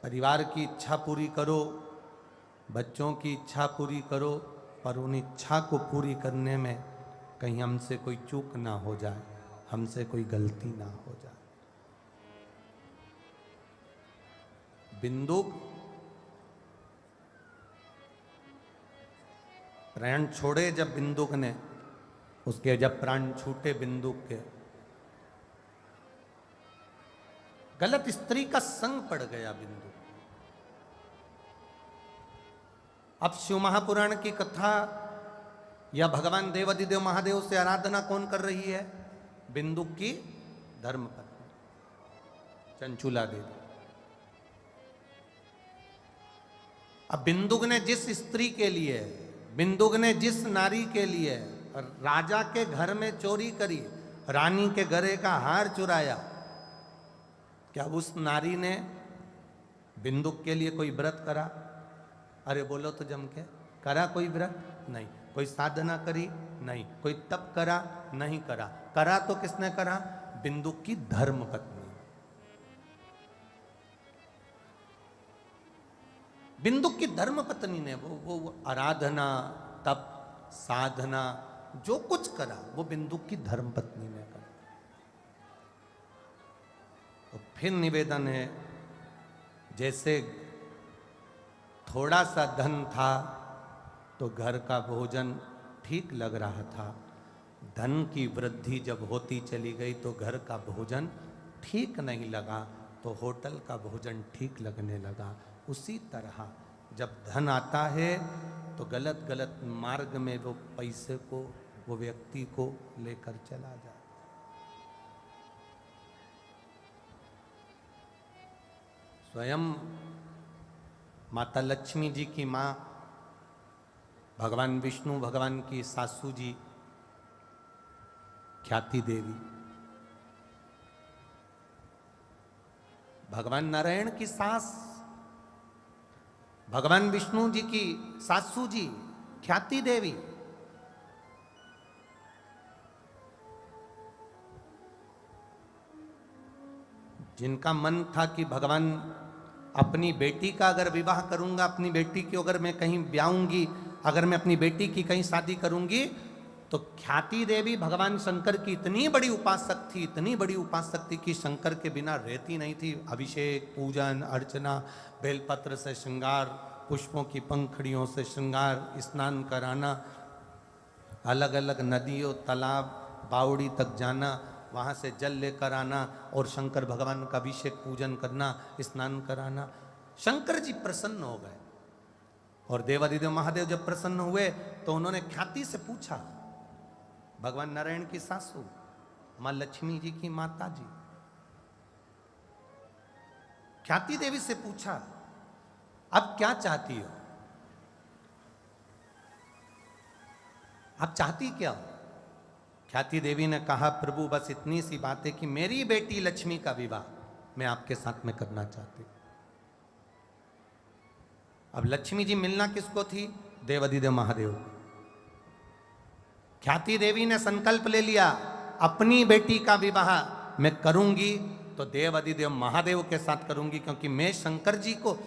परिवार की इच्छा पूरी करो, बच्चों की इच्छा पूरी करो, पर उन इच्छा को पूरी करने में कहीं हमसे कोई चूक ना हो जाए, हमसे कोई गलती ना हो जाए। बिंदुक प्राण छोड़े जब बिंदुक ने, उसके जब प्राण छूटे बिंदुक के, गलत स्त्री का संग पड़ गया बिंदु। अब शिव महापुराण की कथा या भगवान देवादिदेव महादेव से आराधना कौन कर रही है? बिंदुक की धर्मपत्नी चंचूला देवी। अब बिंदुक ने जिस स्त्री के लिए, बिंदुक ने जिस नारी के लिए राजा के घर में चोरी करी, रानी के गले का हार चुराया, क्या उस नारी ने बिंदुक के लिए कोई व्रत करा? अरे बोलो तो जम के, करा कोई व्रत? नहीं। कोई साधना करी? नहीं। कोई तप करा? नहीं करा। करा तो किसने करा? बिंदुक की धर्मपत्नी। बिंदुक की धर्मपत्नी ने वो आराधना, तप, साधना जो कुछ करा वो बिंदुक की धर्मपत्नी ने करा। तो फिर निवेदन है, जैसे थोड़ा सा धन था तो घर का भोजन ठीक लग रहा था, धन की वृद्धि जब होती चली गई तो घर का भोजन ठीक नहीं लगा, तो होटल का भोजन ठीक लगने लगा। उसी तरह जब धन आता है तो गलत गलत मार्ग में वो पैसे को, वो व्यक्ति को लेकर चला जाए। स्वयं माता लक्ष्मी जी की माँ, भगवान विष्णु भगवान की सासू जी ख्याति देवी, भगवान नारायण की सास, भगवान विष्णु जी की सासू जी ख्याति देवी, जिनका मन था कि भगवान अपनी बेटी का अगर विवाह करूंगा, अपनी बेटी की अगर मैं कहीं ब्याऊंगी, अगर मैं अपनी बेटी की कहीं शादी करूंगी, तो ख्याति देवी भगवान शंकर की इतनी बड़ी उपासक थी, इतनी बड़ी उपासक थी कि शंकर के बिना रहती नहीं थी। अभिषेक, पूजन, अर्चना, बेलपत्र से श्रृंगार, पुष्पों की पंखड़ियों से श्रृंगार, स्नान कराना, अलग अलग नदियों, तालाब, बावड़ी तक जाना, वहाँ से जल लेकर आना और शंकर भगवान का अभिषेक पूजन करना, स्नान कराना। शंकर जी प्रसन्न हो गए और देवादिदेव महादेव जब प्रसन्न हुए तो उन्होंने ख्याति से पूछा, भगवान नारायण की सासू मां लक्ष्मी जी की माता जी, ख्याति देवी से पूछा, अब क्या चाहती हो? आप चाहती क्या हो? ख्याति देवी ने कहा, प्रभु बस इतनी सी बात है कि मेरी बेटी लक्ष्मी का विवाह मैं आपके साथ में करना चाहती हूं। अब लक्ष्मी जी मिलना किसको थी? देवादिदेव महादेव। ख्याति देवी ने संकल्प ले लिया, अपनी बेटी का विवाह मैं करूंगी तो देवादिदेव महादेव के साथ करूंगी, क्योंकि मैं शंकर जी को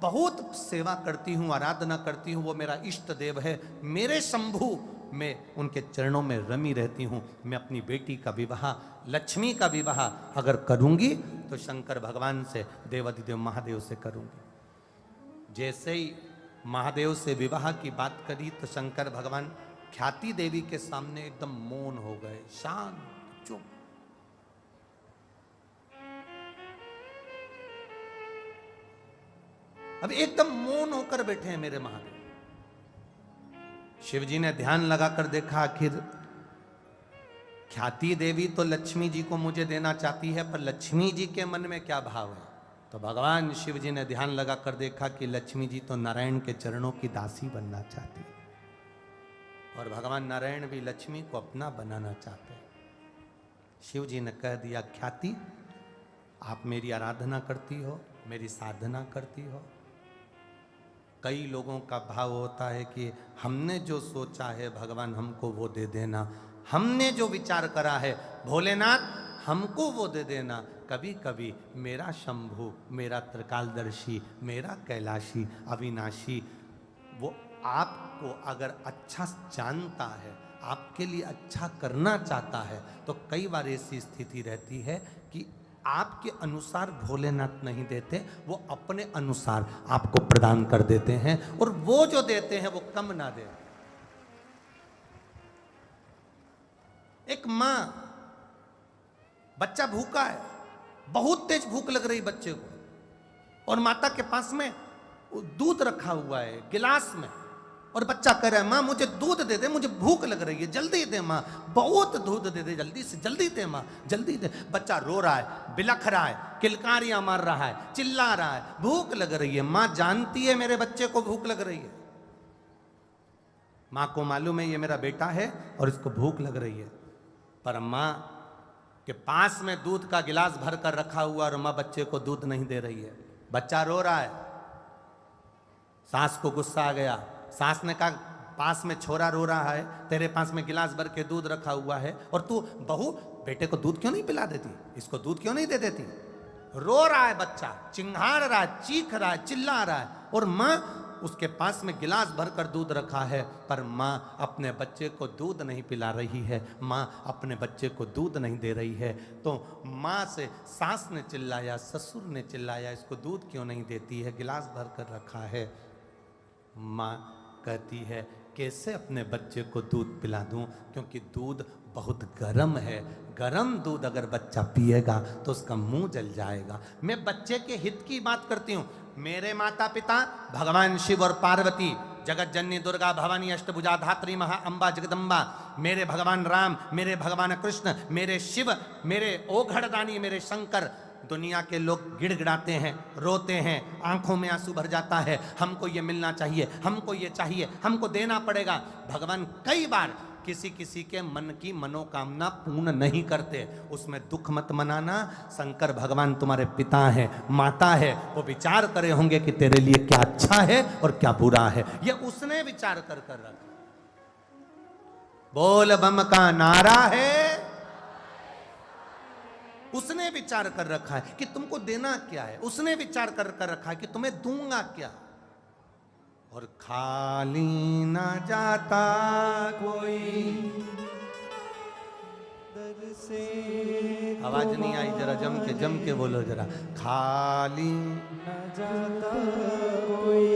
बहुत सेवा करती हूं, आराधना करती हूं, वो मेरा इष्ट देव है, मेरे शंभु, मैं उनके चरणों में रमी रहती हूं। मैं अपनी बेटी का विवाह, लक्ष्मी का विवाह अगर करूंगी तो शंकर भगवान से, देवादिदेव महादेव से करूंगी। जैसे ही महादेव से विवाह की बात करी तो शंकर भगवान ख्याति देवी के सामने एकदम मौन हो गए, शांत, चुप। अब एकदम मौन होकर बैठे हैं मेरे महादेव। शिव जी ने ध्यान लगाकर देखा, आखिर ख्याति देवी तो लक्ष्मी जी को मुझे देना चाहती है, पर लक्ष्मी जी के मन में क्या भाव है? तो भगवान शिव जी ने ध्यान लगाकर देखा कि लक्ष्मी जी तो नारायण के चरणों की दासी बनना चाहती है, और भगवान नारायण भी लक्ष्मी को अपना बनाना चाहते हैं। शिव जी ने कह दिया, ख्याति आप मेरी आराधना करती हो, मेरी साधना करती हो। कई लोगों का भाव होता है कि हमने जो सोचा है भगवान हमको वो दे देना, हमने जो विचार करा है भोलेनाथ हमको वो दे देना। कभी कभी मेरा शंभु, मेरा त्रिकालदर्शी, मेरा कैलाशी अविनाशी वो आपको अगर अच्छा जानता है, आपके लिए अच्छा करना चाहता है, तो कई बार ऐसी स्थिति रहती है कि आपके अनुसार भोलेनाथ नहीं देते, वो अपने अनुसार आपको प्रदान कर देते हैं, और वो जो देते हैं वो कम ना दे। एक मां, बच्चा भूखा है, बहुत तेज भूख लग रही बच्चे को, और माता के पास में दूध रखा हुआ है गिलास में, और बच्चा कह रहा है मां मुझे दूध दे दे, मुझे भूख लग रही है, जल्दी दे मां, बहुत दूध दे दे, जल्दी से जल्दी दे मां, जल्दी दे। बच्चा रो रहा है, बिलख रहा है, किलकारियां मार रहा है, चिल्ला रहा है, भूख लग रही है। मां जानती है मेरे बच्चे को भूख लग रही है, मां को मालूम है ये मेरा बेटा है और इसको भूख लग रही है, पर मां के पास में दूध का गिलास भर कर रखा हुआ और मां बच्चे को दूध नहीं दे रही है। बच्चा रो रहा है, सास को गुस्सा आ गया, सास ने कहा पास में छोरा रो रहा है, तेरे पास में गिलास भर के दूध रखा हुआ है, और तू बहू बेटे को दूध क्यों नहीं पिला देती, इसको दूध क्यों नहीं दे देती। रो रहा है बच्चा, चिंघाड़ रहा है, चीख रहा है, चिल्ला रहा है, और मां उसके पास में गिलास भरकर दूध रखा है, पर मां अपने बच्चे को दूध नहीं पिला रही है, मां अपने बच्चे को दूध नहीं दे रही है। तो मां से सास ने चिल्लाया, ससुर ने चिल्लाया, इसको दूध क्यों नहीं देती है, गिलास भरकर रखा है। मां कहती है कैसे अपने बच्चे को दूध पिला दूं, क्योंकि दूध बहुत गर्म है, गर्म दूध अगर बच्चा पिएगा तो उसका मुंह जल जाएगा। मैं बच्चे के हित की बात करती हूँ। मेरे माता पिता भगवान शिव और पार्वती, जगत जननी दुर्गा भवानी अष्टभुजा धात्री महा अम्बा जगदम्बा, मेरे भगवान राम, मेरे भगवान कृष्ण, मेरे शिव, मेरे ओघड़दानी, मेरे शंकर, दुनिया के लोग गिड़गिड़ाते हैं, रोते हैं, आंखों में आंसू भर जाता है, हमको ये मिलना चाहिए, हमको ये चाहिए, हमको देना पड़ेगा। भगवान कई बार किसी किसी के मन की मनोकामना पूर्ण नहीं करते, उसमें दुख मत मनाना। शंकर भगवान तुम्हारे पिता है, माता है, वो विचार करे होंगे कि तेरे लिए क्या अच्छा है और क्या बुरा है, ये उसने विचार कर कर रखा। बोल बम का नारा है, उसने विचार कर रखा है कि तुमको देना क्या है, उसने विचार कर कर रखा है कि तुम्हें दूंगा क्या। और खाली ना जाता कोई दर से, आवाज नहीं आई, जरा जम के बोलो जरा, खाली ना जाता कोई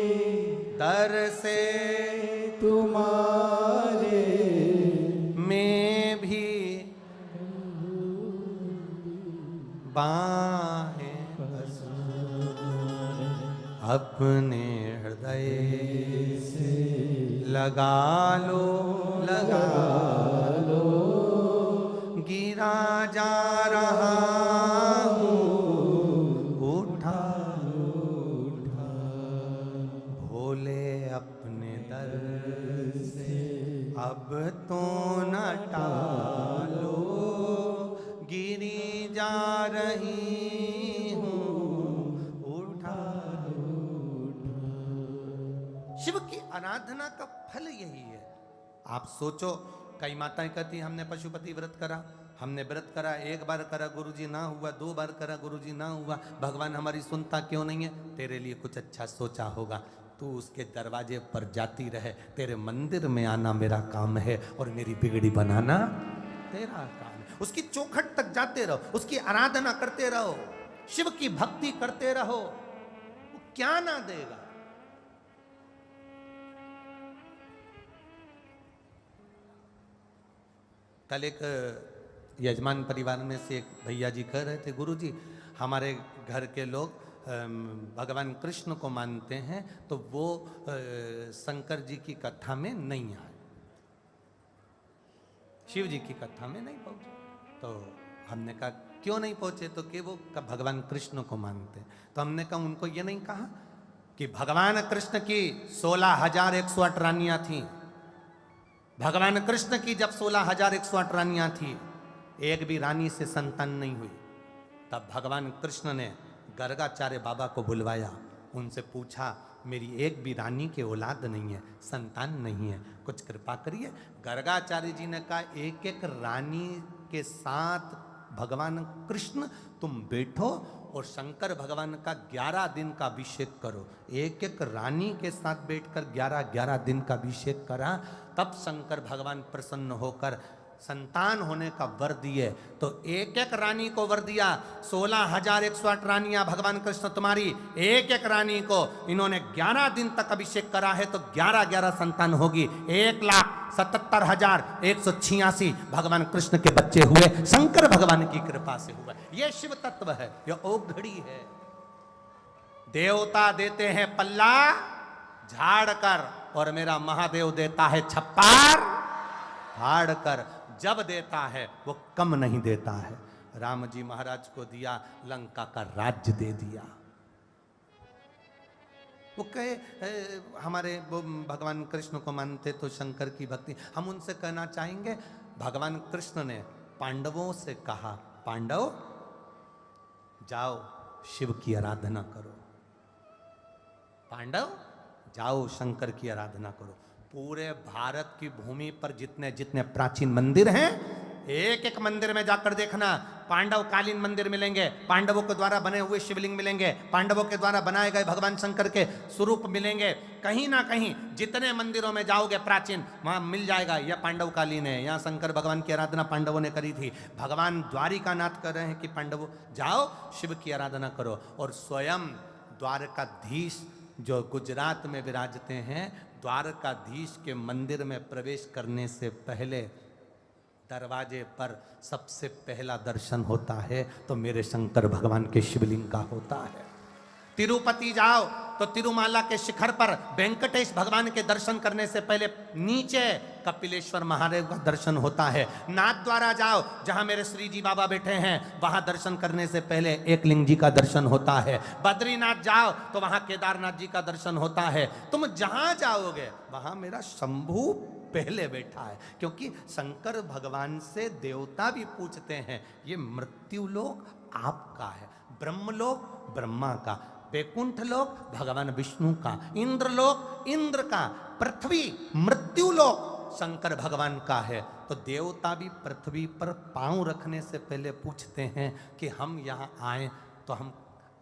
दर से तुम्हारे में भी बाहें अपने हृदय से लगा लो, लगा लो, गिरा जा रहा हूँ, उठा उठा, भोले अपने दर से अब तो न टालो, गिरी जा रही हूँ, उठा उठा। शिव की आराधना का फल यही है। आप सोचो, कई माताएं कहती हमने पशुपति व्रत करा, हमने व्रत करा, एक बार करा गुरुजी ना हुआ, 2 बार करा गुरुजी ना हुआ, भगवान हमारी सुनता क्यों नहीं है। तेरे लिए कुछ अच्छा सोचा होगा, तू उसके दरवाजे पर जाती रहे, तेरे मंदिर में आना मेरा काम है और मेरी बिगड़ी बनाना तेरा काम है। उसकी चौखट तक जाते रहो, उसकी आराधना करते रहो, शिव की भक्ति करते रहो, वो क्या ना देगा। कल एक यजमान परिवार में से एक भैया जी कह रहे थे, गुरुजी हमारे घर के लोग भगवान कृष्ण को मानते हैं, तो वो शंकर जी की कथा में नहीं आए, शिव जी की कथा में नहीं पहुंचे। तो हमने कहा क्यों नहीं पहुंचे, तो कि वो भगवान कृष्ण को मानते। तो हमने कहा उनको ये नहीं कहा कि भगवान कृष्ण की 16,108 रानियां थी, भगवान कृष्ण की जब 16,108 रानियां थी, एक भी रानी से संतान नहीं हुई, तब भगवान कृष्ण ने गर्गाचार्य बाबा को बुलवाया, उनसे पूछा मेरी एक भी रानी के औलाद नहीं है, संतान नहीं है, कुछ कृपा करिए। गर्गाचार्य जी ने कहा एक एक रानी के साथ भगवान कृष्ण तुम बैठो और शंकर भगवान का 11 दिन का अभिषेक करो। एक एक रानी के साथ बैठकर 11 दिन का अभिषेक करा, तब शंकर भगवान प्रसन्न होकर संतान होने का वर दिए। तो एक एक रानी को वर दिया। 16,108 रानियां भगवान कृष्ण तुम्हारी, एक एक रानी को इन्होंने 11 दिन तक अभिषेक करा है, तो 11 संतान होगी। 1,77,186 भगवान कृष्ण के बच्चे हुए, शंकर भगवान की कृपा से हुए। यह शिव तत्व है, यह औघड़ी है। देवता देते हैं पल्ला झाड़ कर, और मेरा महादेव देता है छप्पर फाड़ कर। जब देता है वो कम नहीं देता है। राम जी महाराज को दिया, लंका का राज्य दे दिया। वो कहे हमारे वो भगवान कृष्ण को मानते तो शंकर की भक्ति, हम उनसे कहना चाहेंगे भगवान कृष्ण ने पांडवों से कहा, पांडव जाओ शिव की आराधना करो, पांडव जाओ शंकर की आराधना करो। पूरे भारत की भूमि पर जितने जितने प्राचीन मंदिर हैं, एक एक मंदिर में जाकर देखना, पांडव कालीन मंदिर मिलेंगे, पांडवों के द्वारा बने हुए शिवलिंग मिलेंगे, पांडवों के द्वारा बनाए गए भगवान शंकर के स्वरूप मिलेंगे। कहीं ना कहीं जितने मंदिरों में जाओगे प्राचीन, वहां मिल जाएगा यह पांडव कालीन है, यहाँ शंकर भगवान की आराधना पांडवों ने करी थी। भगवान द्वारिकानाथ कर रहे हैं कि पांडवों जाओ शिव की आराधना करो। और स्वयं द्वारकाधीश जो गुजरात में विराजते हैं, द्वारकाधीश के मंदिर में प्रवेश करने से पहले दरवाजे पर सबसे पहला दर्शन होता है तो मेरे शंकर भगवान के शिवलिंग का होता है। तिरुपति जाओ तो तिरुमाला के शिखर पर वेंकटेश भगवान के दर्शन करने से पहले नीचे कपिलेश्वर महादेव का दर्शन होता है। नाथ द्वारा जाओ जहां मेरे श्री जी बाबा बैठे हैं, वहां दर्शन करने से पहले एकलिंग जी का दर्शन होता है। बद्रीनाथ जाओ तो वहां केदारनाथ जी का दर्शन होता है। तुम जहां जाओगे वहां मेरा शंभू पहले बैठा है, क्योंकि शंकर भगवान से देवता भी पूछते हैं ये मृत्युलोक आपका है, ब्रह्मलोक ब्रह्मा का, वैकुंठ लोक भगवान विष्णु का, इंद्रलोक इंद्र का, पृथ्वी मृत्युलोक शंकर भगवान का है। तो देवता भी पृथ्वी पर पांव रखने से पहले पूछते हैं कि हम यहाँ आए तो हम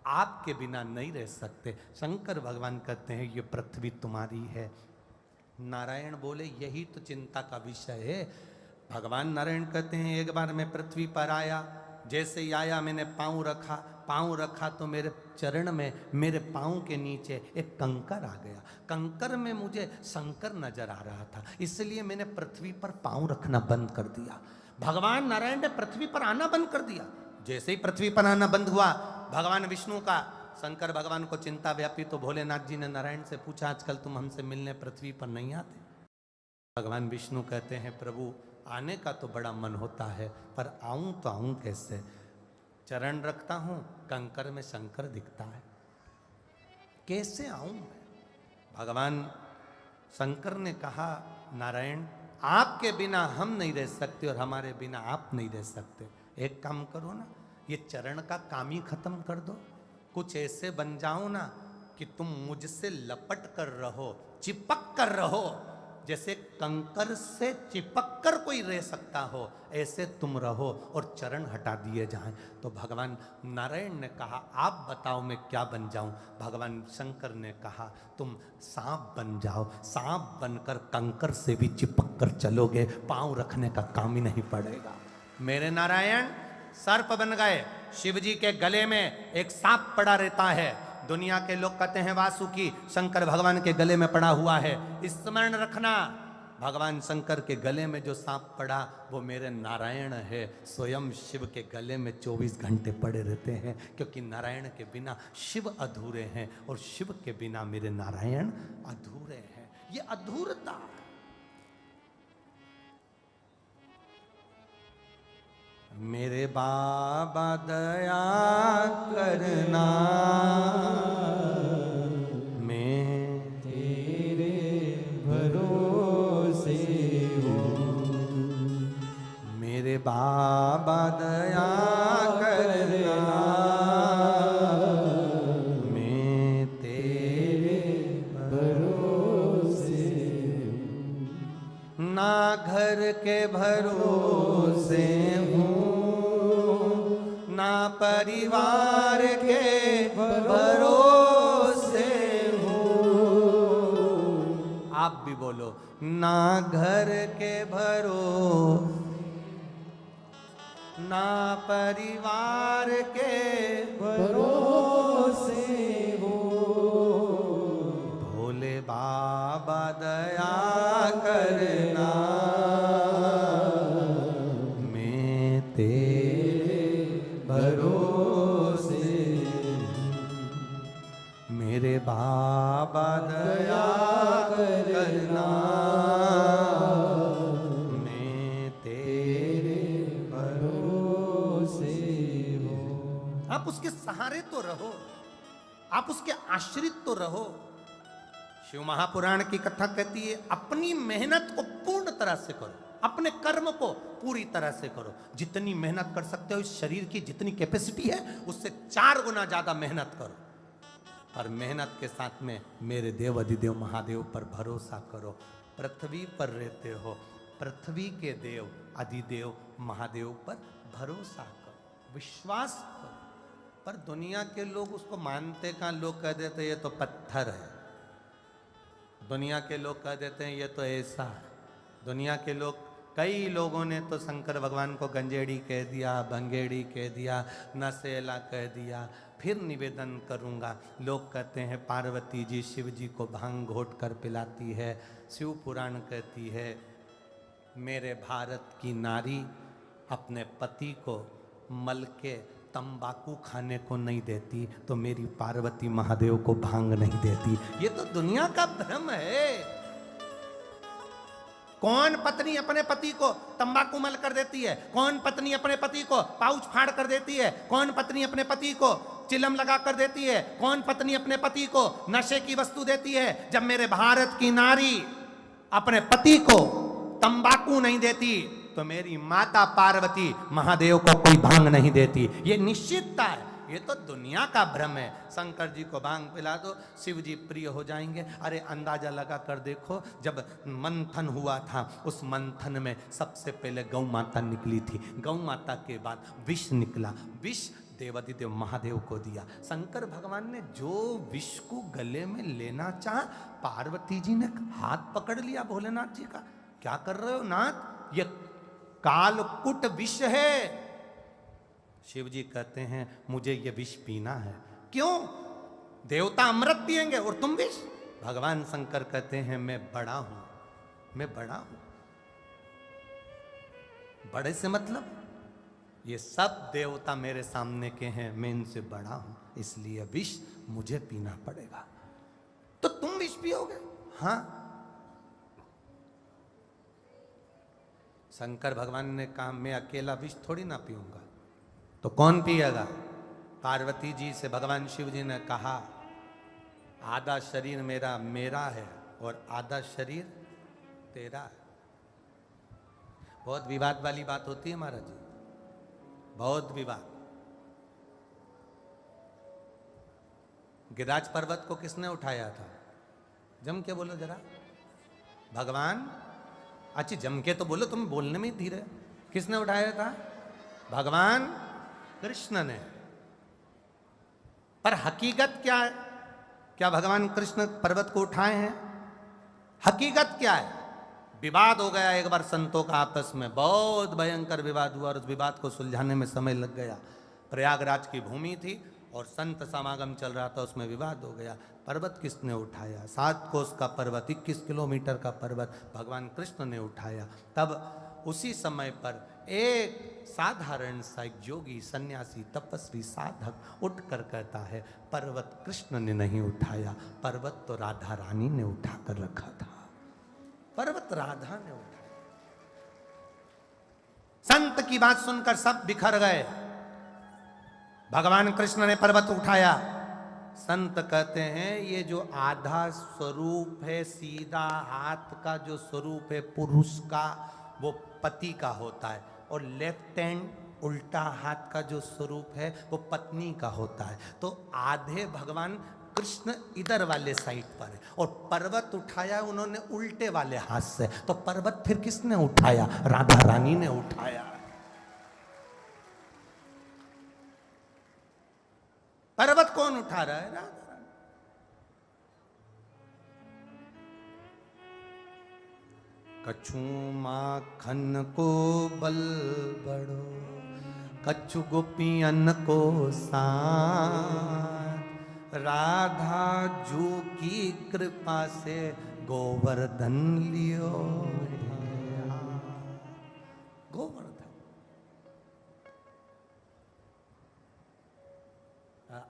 आपके बिना नहीं रह सकते। शंकर भगवान कहते हैं ये पृथ्वी तुम्हारी है। नारायण बोले यही तो चिंता का विषय है। भगवान नारायण कहते हैं एक बार मैं पृथ्वी पर आया, जैसे ही आया मैंने पाँव रखा तो मेरे चरण में, मेरे पाँव के नीचे एक कंकर आ गया। कंकर में मुझे शंकर नजर आ रहा था, इसलिए मैंने पृथ्वी पर पाँव रखना बंद कर दिया। भगवान नारायण ने पृथ्वी पर आना बंद कर दिया। जैसे ही पृथ्वी पर आना बंद हुआ, भगवान विष्णु का, शंकर भगवान को चिंता व्यापी, तो भोलेनाथ जी ने नारायण से पूछा आजकल तुम हमसे मिलने पृथ्वी पर नहीं आते? भगवान विष्णु कहते हैं प्रभु आने का तो बड़ा मन होता है, पर आऊं तो आऊं कैसे? चरण रखता हूं, कंकर में शंकर दिखता है, कैसे आऊं मैं? भगवान शंकर ने कहा नारायण आपके बिना हम नहीं रह सकते और हमारे बिना आप नहीं रह सकते। एक काम करो ना, ये चरण का काम ही खत्म कर दो, कुछ ऐसे बन जाओ ना कि तुम मुझसे लपट कर रहो, चिपक कर रहो, जैसे कंकर से चिपक कर कोई रह सकता हो, ऐसे तुम रहो और चरण हटा दिए जाएं। तो भगवान नारायण ने कहा आप बताओ मैं क्या बन जाऊं? भगवान शंकर ने कहा तुम सांप बन जाओ, सांप बनकर कंकर से भी चिपक कर चलोगे, पांव रखने का काम ही नहीं पड़ेगा। मेरे नारायण सर्प बन गए, शिव जी के गले में एक सांप पड़ा रहता है। दुनिया के लोग कहते हैं वासुकी, शंकर भगवान के गले में पड़ा हुआ है। स्मरण रखना भगवान शंकर के गले में जो सांप पड़ा वो मेरे नारायण है। स्वयं शिव के गले में 24 घंटे पड़े रहते हैं, क्योंकि नारायण के बिना शिव अधूरे हैं और शिव के बिना मेरे नारायण अधूरे हैं। ये अधूरता मेरे बाबा दया करना, मैं तेरे भरोसे हूँ। मेरे बाबा दया करना, मैं तेरे भरोसे हूँ। ना घर के भरोसे हूँ, परिवार के भरोसे हो। आप भी बोलो, ना घर के भरोसे, ना परिवार के भरोसे हो। भोले बाबा दया करना, मैं तेरे भरोसे। मेरे बाबा दया करना, मैं तेरे भरोसे हो। आप उसके सहारे तो रहो, आप उसके आश्रित तो रहो। शिव महापुराण की कथा कहती है, अपनी मेहनत को पूर्ण तरह से करो, अपने कर्म को पूरी तरह से करो। जितनी मेहनत कर सकते हो, इस शरीर की जितनी कैपेसिटी है उससे 4 गुना ज्यादा मेहनत करो। और मेहनत के साथ में मेरे देव अधिदेव महादेव पर भरोसा करो। पृथ्वी पर रहते हो, पृथ्वी के देव अधिदेव महादेव पर भरोसा करो, विश्वास करो। पर दुनिया के लोग उसको मानते कहाँ, लोग कह देते ये तो पत्थर है, दुनिया के लोग कह देते हैं ये तो ऐसा है। दुनिया के लोग, कई लोगों ने तो शंकर भगवान को गंजेड़ी कह दिया, भंगेड़ी कह दिया, नशेला कह दिया। फिर निवेदन करूंगा, लोग कहते हैं पार्वती जी शिव जी को भांग घोट कर पिलाती है। शिव पुराण कहती है, मेरे भारत की नारी अपने पति को मल के तंबाकू खाने को नहीं देती, तो मेरी पार्वती महादेव को भांग नहीं देती। ये तो दुनिया का भ्रम है। कौन पत्नी अपने पति को तंबाकू मल कर देती है? कौन पत्नी अपने पति को पाउच फाड़ कर देती है? कौन पत्नी अपने पति को चिलम लगा कर देती है? कौन पत्नी अपने पति को नशे की वस्तु देती है? जब मेरे भारत की नारी अपने पति को तंबाकू नहीं देती, तो मेरी माता पार्वती महादेव को कोई भांग नहीं देती। ये निश्चितता है। ये तो दुनिया का भ्रम है। शंकर जी को भांग पिला दो, शिव जी प्रिय हो जाएंगे। अरे अंदाजा लगा कर देखो, जब मंथन हुआ था, उस मंथन में सबसे पहले गौ माता निकली थी। गौ माता के बाद विष निकला। विष देवादिदेव महादेव को दिया। शंकर भगवान ने जो विष को गले में लेना चाहा, पार्वती जी ने हाथ पकड़ लिया भोलेनाथ जी का। क्या कर रहे हो नाथ, ये कालकुट विष है। शिव जी कहते हैं मुझे ये विष पीना है। क्यों? देवता अमृत पिएंगे और तुम विष? भगवान शंकर कहते हैं मैं बड़ा हूं, मैं बड़ा हूं। बड़े से मतलब ये सब देवता मेरे सामने के हैं, मैं इनसे बड़ा हूं, इसलिए विष मुझे पीना पड़ेगा। तो तुम विष पियोगे? हाँ। शंकर भगवान ने कहा मैं अकेला विष थोड़ी ना पीऊंगा, तो कौन पिएगा? पार्वती जी से भगवान शिव जी ने कहा आधा शरीर मेरा मेरा है और आधा शरीर तेरा है। बहुत विवाद वाली बात होती है महाराज जी, बहुत विवाद। गिरिराज पर्वत को किसने उठाया था? जम के बोलो जरा। भगवान। अच्छा जम के तो बोलो, तुम बोलने में ही धीरे। किसने उठाया था? भगवान कृष्ण ने। पर हकीकत क्या है? क्या भगवान कृष्ण पर्वत को उठाए हैं? हकीकत क्या है? विवाद हो गया एक बार संतों का आपस में, बहुत भयंकर विवाद हुआ और उस विवाद को सुलझाने में समय लग गया। प्रयागराज की भूमि थी और संत समागम चल रहा था, उसमें विवाद हो गया। पर्वत किसने उठाया? 7 कोस का पर्वत, 21 किलोमीटर का पर्वत भगवान कृष्ण ने उठाया। तब उसी समय पर एक साधारण सा एक योगी सन्यासी तपस्वी साधक उठकर कहता है पर्वत कृष्ण ने नहीं उठाया, पर्वत तो राधा रानी ने उठा कर रखा था, पर्वत राधा ने उठाया। संत की बात सुनकर सब बिखर गए। भगवान कृष्ण ने पर्वत उठाया। संत कहते हैं ये जो आधा स्वरूप है, सीधा हाथ का जो स्वरूप है पुरुष का, वो पति का होता है, और लेफ्ट हैंड उल्टा हाथ का जो स्वरूप है वो पत्नी का होता है। तो आधे भगवान कृष्ण इधर वाले साइड पर है और पर्वत उठाया उन्होंने उल्टे वाले हाथ से। तो पर्वत फिर किसने उठाया? राधा रानी ने उठाया। उठा रहा है राधा रानी। कछु माखन को बल बड़ो, कछु गोपियन को साथ, राधा जू की कृपा से गोवर्धन लियो। गोवर्धन,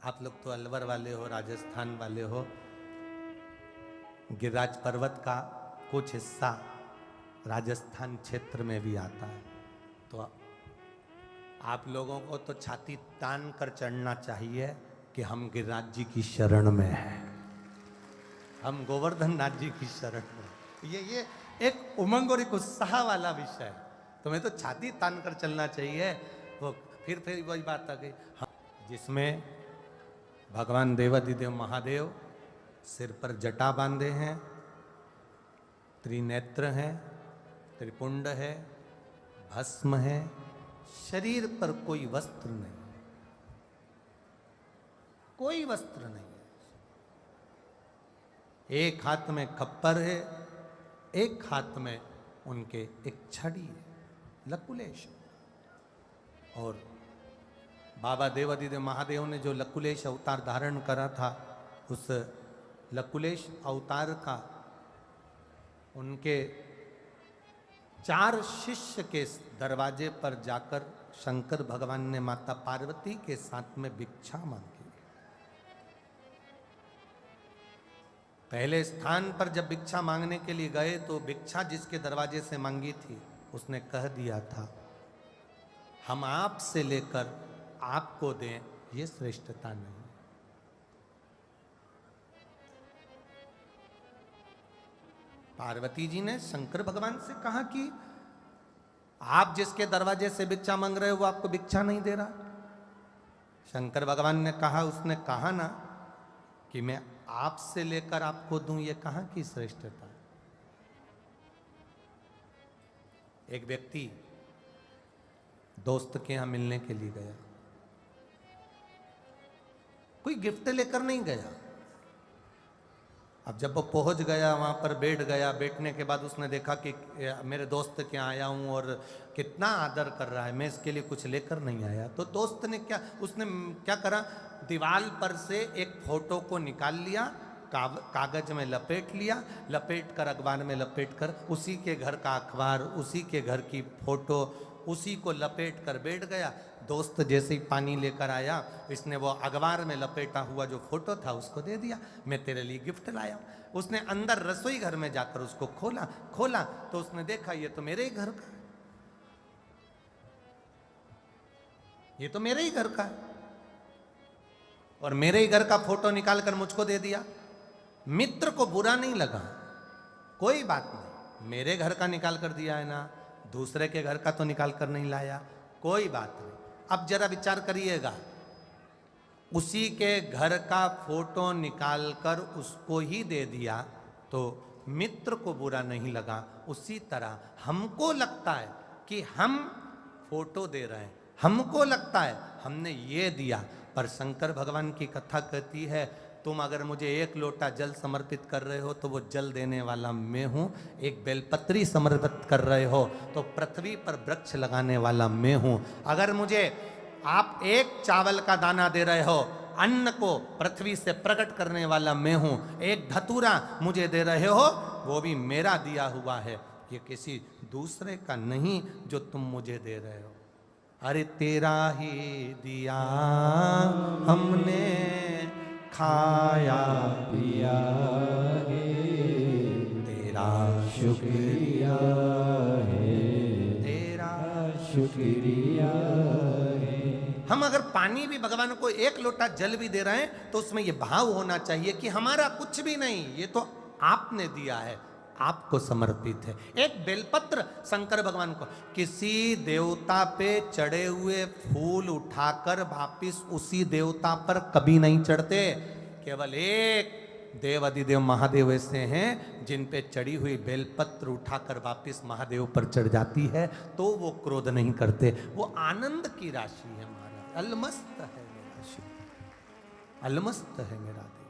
आप लोग तो अलवर वाले हो, राजस्थान वाले हो। गिरिराज पर्वत का कुछ हिस्सा राजस्थान क्षेत्र में भी आता है। तो आप लोगों को तो छाती तान कर चढ़ना चाहिए कि हम गिरिराज जी की शरण में हैं, हम गोवर्धन नाथ जी की शरण में। ये एक उमंग और एक उत्साह वाला विषय है। तुम्हें तो छाती तान कर चलना चाहिए। वो फिर वही बात आ गई, जिसमें भगवान देवाधिदेव महादेव सिर पर जटा बांधे हैं, त्रिनेत्र हैं, त्रिपुंड है, भस्म है, शरीर पर कोई वस्त्र नहीं, कोई वस्त्र नहीं है। एक हाथ में खप्पर है, एक हाथ में उनके एक छड़ी है, लकुलेश। और बाबा देवाधिदेव महादेव ने जो लकुलेश अवतार धारण करा था, उस लकुलेश अवतार का उनके 4 शिष्य के दरवाजे पर जाकर शंकर भगवान ने माता पार्वती के साथ में भिक्षा मांगी। पहले स्थान पर जब भिक्षा मांगने के लिए गए तो भिक्षा जिसके दरवाजे से मांगी थी उसने कह दिया था, हम आप से लेकर आपको दें, ये श्रेष्ठता नहीं। पार्वती जी ने शंकर भगवान से कहा कि आप जिसके दरवाजे से भिक्षा मांग रहे हो वो आपको भिक्षा नहीं दे रहा। शंकर भगवान ने कहा, उसने कहा ना कि मैं आपसे लेकर आपको दूं, ये कहां की श्रेष्ठता। एक व्यक्ति दोस्त के यहां मिलने के लिए गया, कोई गिफ्ट लेकर नहीं गया। अब जब वो पहुंच गया, वहां पर बैठ गया, बैठने के बाद उसने देखा कि मेरे दोस्त के यहाँ आया हूं और कितना आदर कर रहा है, मैं इसके लिए कुछ लेकर नहीं आया। तो दोस्त ने उसने क्या करा, दीवार पर से एक फोटो को निकाल लिया, कागज में लपेट लिया, लपेट कर अखबार में लपेट कर उसी के घर का अखबार, उसी के घर की फोटो, उसी को लपेट कर बैठ गया। दोस्त जैसे ही पानी लेकर आया, इसने वो अखबार में लपेटा हुआ जो फोटो था उसको दे दिया, मैं तेरे लिए गिफ्ट लाया। उसने अंदर रसोई घर में जाकर उसको खोला तो उसने देखा ये तो मेरे ही घर का, ये तो मेरे ही घर का है, और मेरे ही घर का फोटो निकाल कर मुझको दे दिया। मित्र को बुरा नहीं लगा, कोई बात नहीं, मेरे घर का निकाल कर दिया है ना, दूसरे के घर का तो निकाल कर नहीं लाया, कोई बात नहीं। अब जरा विचार करिएगा, उसी के घर का फोटो निकाल कर उसको ही दे दिया तो मित्र को बुरा नहीं लगा। उसी तरह हमको लगता है कि हम फोटो दे रहे हैं, हमको लगता है हमने ये दिया, पर शंकर भगवान की कथा कहती है, तुम अगर मुझे 1 लोटा जल समर्पित कर रहे हो तो वो जल देने वाला मैं हूँ, एक बेलपत्री समर्पित कर रहे हो तो पृथ्वी पर वृक्ष लगाने वाला मैं हूँ। अगर मुझे आप 1 चावल का दाना दे रहे हो, अन्न को पृथ्वी से प्रकट करने वाला मैं हूँ। 1 धतूरा मुझे दे रहे हो, वो भी मेरा दिया हुआ है, ये किसी दूसरे का नहीं जो तुम मुझे दे रहे हो। अरे तेरा ही दिया हमने खाया पिया है, तेरा शुक्रिया है, तेरा शुक्रिया है। हम अगर पानी भी भगवान को 1 लोटा जल भी दे रहे हैं तो उसमें ये भाव होना चाहिए कि हमारा कुछ भी नहीं, ये तो आपने दिया है, आपको समर्पित है। एक बेलपत्र शंकर भगवान को, किसी देवता पे चढ़े हुए फूल उठाकर वापिस उसी देवता पर कभी नहीं चढ़ते। केवल एक देवाधिदेव महादेव ऐसे हैं जिन पे चढ़ी हुई बेलपत्र उठाकर वापिस महादेव पर चढ़ जाती है तो वो क्रोध नहीं करते, वो आनंद की राशि है महाराज, अलमस्त है राशि। अलमस्त है मेरा देव।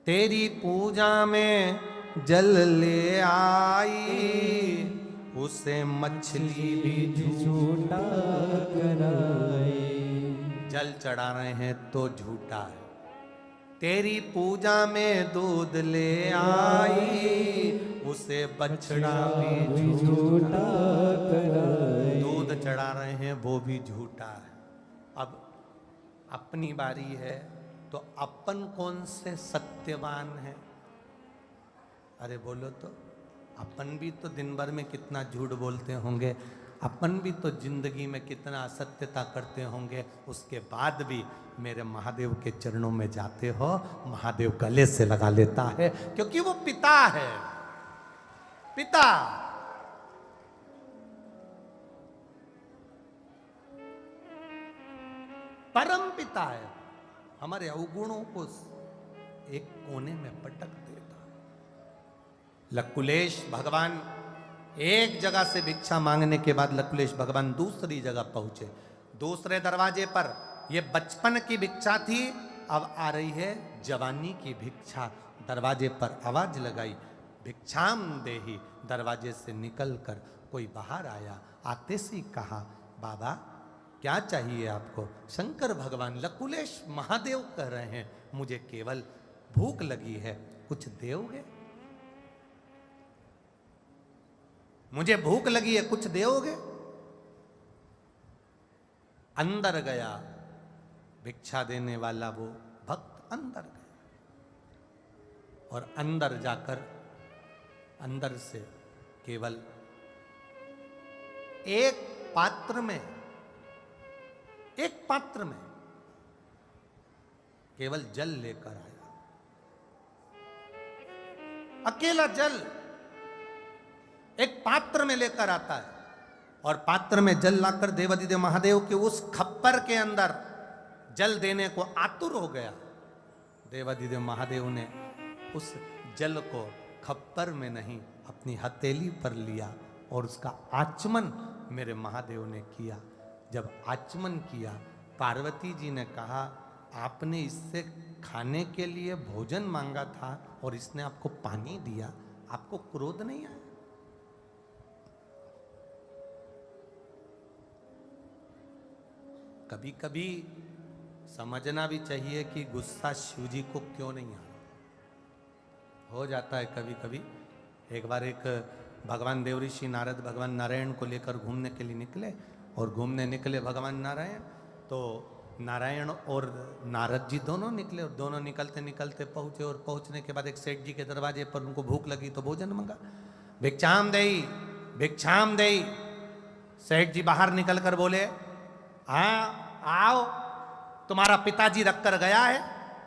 तेरी पूजा में जल ले आई, उसे मछली भी झूठा कराए। जल चढ़ा रहे हैं तो झूठा है। तेरी पूजा में दूध ले आई, उसे बछड़ा भी झूठा कराए। दूध चढ़ा रहे हैं वो भी झूठा है। अब अपनी बारी है तो अपन कौन से सत्यवान है? अरे बोलो तो, अपन भी तो दिन भर में कितना झूठ बोलते होंगे, अपन भी तो जिंदगी में कितना असत्यता करते होंगे, उसके बाद भी मेरे महादेव के चरणों में जाते हो, महादेव गले से लगा लेता है, क्योंकि वो पिता है। पिता परम पिता है, हमारे अवगुणों को एक कोने में पटक देता। लकुलेश भगवान एक जगह से भिक्षा मांगने के बाद लकुलेश भगवान दूसरी जगह पहुंचे। दूसरे दरवाजे पर ये बचपन की भिक्षा थी, अब आ रही है जवानी की भिक्षा। दरवाजे पर आवाज लगाई, भिक्षाम देही। दरवाजे से निकलकर कोई बाहर आया, आते से कहा, बाबा क्या चाहिए आपको? शंकर भगवान लकुलेश महादेव कह रहे हैं, मुझे केवल भूख लगी है, कुछ दोगे? मुझे भूख लगी है, कुछ दोगे? अंदर गया भिक्षा देने वाला वो भक्त, अंदर गया और अंदर जाकर अंदर से केवल एक पात्र में केवल जल लेकर आया। अकेला जल एक पात्र में लेकर आता है और पात्र में जल लाकर देवादिदेव महादेव के उस खप्पर के अंदर जल देने को आतुर हो गया। देवादिदेव महादेव ने उस जल को खप्पर में नहीं, अपनी हथेली पर लिया और उसका आचमन मेरे महादेव ने किया। जब आचमन किया, पार्वती जी ने कहा, आपने इससे खाने के लिए भोजन मांगा था और इसने आपको पानी दिया, आपको क्रोध नहीं आया? कभी कभी समझना भी चाहिए कि गुस्सा शिव जी को क्यों नहीं आ रहा। हो जाता है कभी कभी। एक बार एक भगवान देवऋषि नारद भगवान नारायण को लेकर घूमने के लिए निकले और घूमने निकले भगवान नारायण, तो नारायण और नारद जी दोनों निकले और दोनों निकलते निकलते पहुंचे और पहुंचने के बाद एक सेठ जी के दरवाजे पर उनको भूख लगी तो भोजन मंगा। भिक्षाम देई, भिक्षाम देई। सेठ जी बाहर निकल कर बोले, हाँ आओ, तुम्हारा पिताजी रख कर गया है,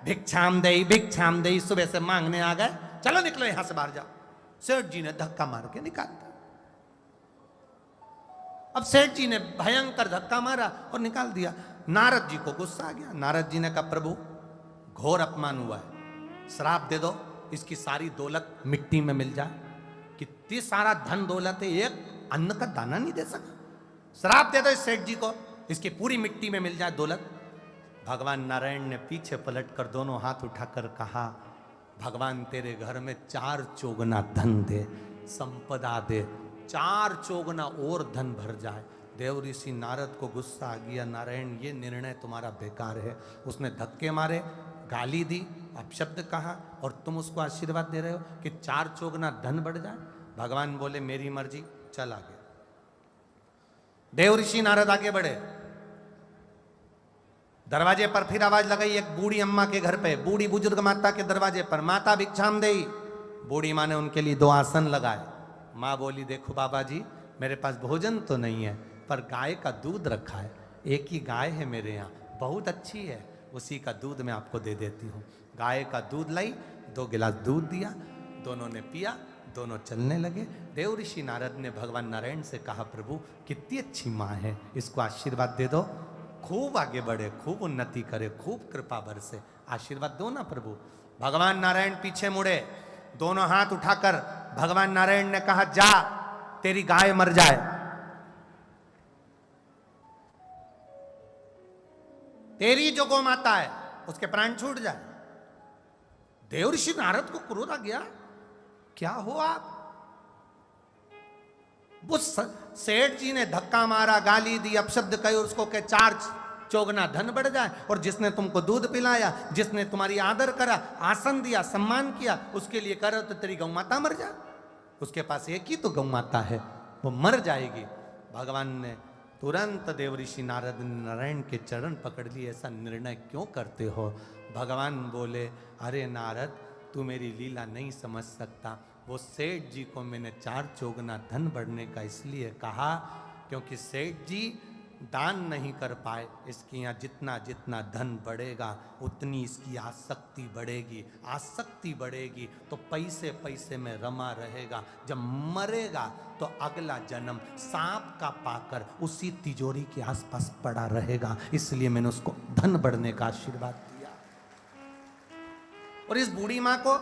भिक्षाम देई, भिक्षाम देई, सुबह से मांगने आ गए, चलो निकलो यहां से बाहर जाओ। सेठ जी ने धक्का मार के निकाल दिया। अब सेठ जी ने भयंकर धक्का मारा और निकाल दिया। नारद जी को गुस्सा आ गया। नारद जी ने कहा, प्रभु घोर अपमान हुआ है, श्राप दे दो, इसकी सारी दौलत मिट्टी में मिल जाए। कितनी सारा धन दौलत है, एक अन्न का दाना नहीं दे सका। श्राप दे दो इस सेठ जी को, इसकी पूरी मिट्टी में मिल जाए दौलत। भगवान नारायण ने पीछे पलटकर दोनों हाथ उठाकर कहा, भगवान तेरे घर में 4 चौगुना धन दे, संपदा दे, 4 चौगुना और धन भर जाए। देव ऋषि नारद को गुस्सा आ गया, नारायण ये निर्णय तुम्हारा बेकार है। उसने धक्के मारे, गाली दी, अपशब्द कहा और तुम उसको आशीर्वाद दे रहे हो कि 4 चौगुना धन बढ़ जाए। भगवान बोले, मेरी मर्जी, चल आगे। देव ऋषि नारद आगे बढ़े। दरवाजे पर फिर आवाज लगाई, एक बूढ़ी अम्मा के घर पे, बूढ़ी बुजुर्ग माता के दरवाजे पर, माता भिक्षाम देई। बूढ़ी माँ ने उनके लिए 2 आसन लगाए। माँ बोली, देखो बाबा जी, मेरे पास भोजन तो नहीं है, पर गाय का दूध रखा है, एक ही गाय है मेरे यहाँ, बहुत अच्छी है, उसी का दूध मैं आपको दे देती हूँ। गाय का दूध लाई, 2 गिलास दूध दिया, दोनों ने पिया, दोनों चलने लगे। देव ऋषि नारद ने भगवान नारायण से कहा, प्रभु कितनी अच्छी माँ है, इसको आशीर्वाद दे दो, खूब आगे बढ़े, खूब उन्नति करे, खूब कृपा बरसे, आशीर्वाद दो ना प्रभु। भगवान नारायण पीछे मुड़े, दोनों हाथ उठाकर भगवान नारायण ने कहा, जा तेरी गाय मर जाए। तेरी जो गौ माता है उसके प्राण छूट जाए। देवर्षि नारद को क्रोध आ गया, क्या हो आप? वो सेठ जी ने धक्का मारा, गाली दी, अपशब्द कहे उसको के 4 चौगुना धन बढ़ जाए, और जिसने तुमको दूध पिलाया, जिसने तुम्हारी आदर करा, आसन दिया, सम्मान किया, उसके लिए करो तो तेरी गौ माता मर जाए। उसके पास एक ही तो गौ माता है, वो मर जाएगी। भगवान ने तुरंत देवऋषि नारद नारायण के चरण पकड़ लिए, ऐसा निर्णय क्यों करते हो? भगवान बोले, अरे नारद, तू मेरी लीला नहीं समझ सकता। वो सेठ जी को मैंने 4 चौगुना धन बढ़ने का इसलिए कहा क्योंकि सेठ जी दान नहीं कर पाए। इसके यहाँ जितना जितना धन बढ़ेगा उतनी इसकी आसक्ति बढ़ेगी, आसक्ति बढ़ेगी तो पैसे पैसे में रमा रहेगा। जब मरेगा तो अगला जन्म सांप का पाकर उसी तिजोरी के आसपास पड़ा रहेगा। इसलिए मैंने उसको धन बढ़ने का आशीर्वाद दिया। और इस बूढ़ी माँ को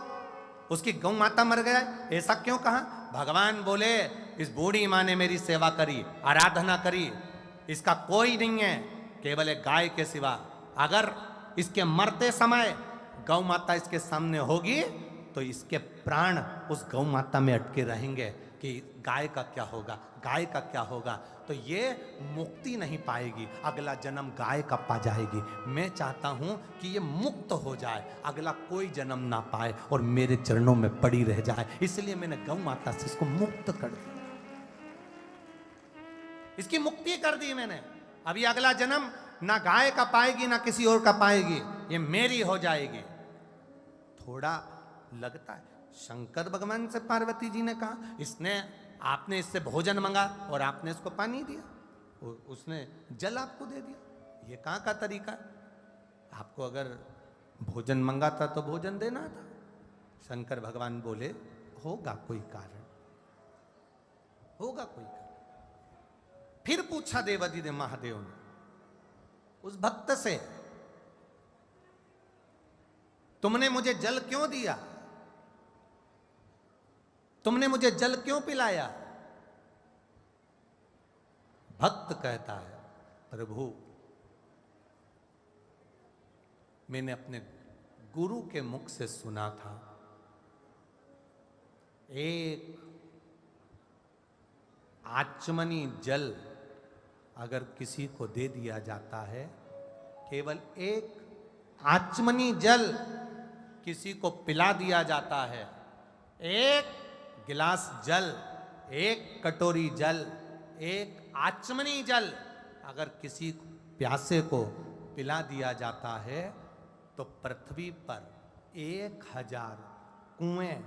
उसकी गौ माता मर गया, ऐसा क्यों कहा? भगवान बोले, इस बूढ़ी माँ ने मेरी सेवा करी, आराधना करी, इसका कोई नहीं है केवल एक गाय के सिवा। अगर इसके मरते समय गौ माता इसके सामने होगी तो इसके प्राण उस गौ माता में अटके रहेंगे कि गाय का क्या होगा, गाय का क्या होगा। तो ये मुक्ति नहीं पाएगी, अगला जन्म गाय का पा जाएगी। मैं चाहता हूं कि ये मुक्त हो जाए, अगला कोई जन्म ना पाए और मेरे चरणों में पड़ी रह जाए। इसलिए मैंने गौ माता से इसको मुक्त कर दिया, इसकी मुक्ति कर दी मैंने। अभी अगला जन्म ना गाय का पाएगी ना किसी और का पाएगी, ये मेरी हो जाएगी। थोड़ा लगता है। शंकर भगवान से पार्वती जी ने कहा, इसने आपने इससे भोजन मांगा और आपने इसको पानी दिया, उसने जल आपको दे दिया। ये कहाँ का तरीका है? आपको अगर भोजन मांगा था तो भोजन देना था। शंकर भगवान बोले, होगा कोई कारण, होगा कोई कारण। फिर पूछा देवादिदेव महादेव ने उस भक्त से, तुमने मुझे जल क्यों दिया? तुमने मुझे जल क्यों पिलाया? भक्त कहता है, प्रभु मैंने अपने गुरु के मुख से सुना था, एक आचमनी जल अगर किसी को दे दिया जाता है, केवल एक आचमनी जल किसी को पिला दिया जाता है, एक गिलास जल, एक कटोरी जल, एक आचमनी जल अगर किसी प्यासे को पिला दिया जाता है तो पृथ्वी पर 1000 कुएं,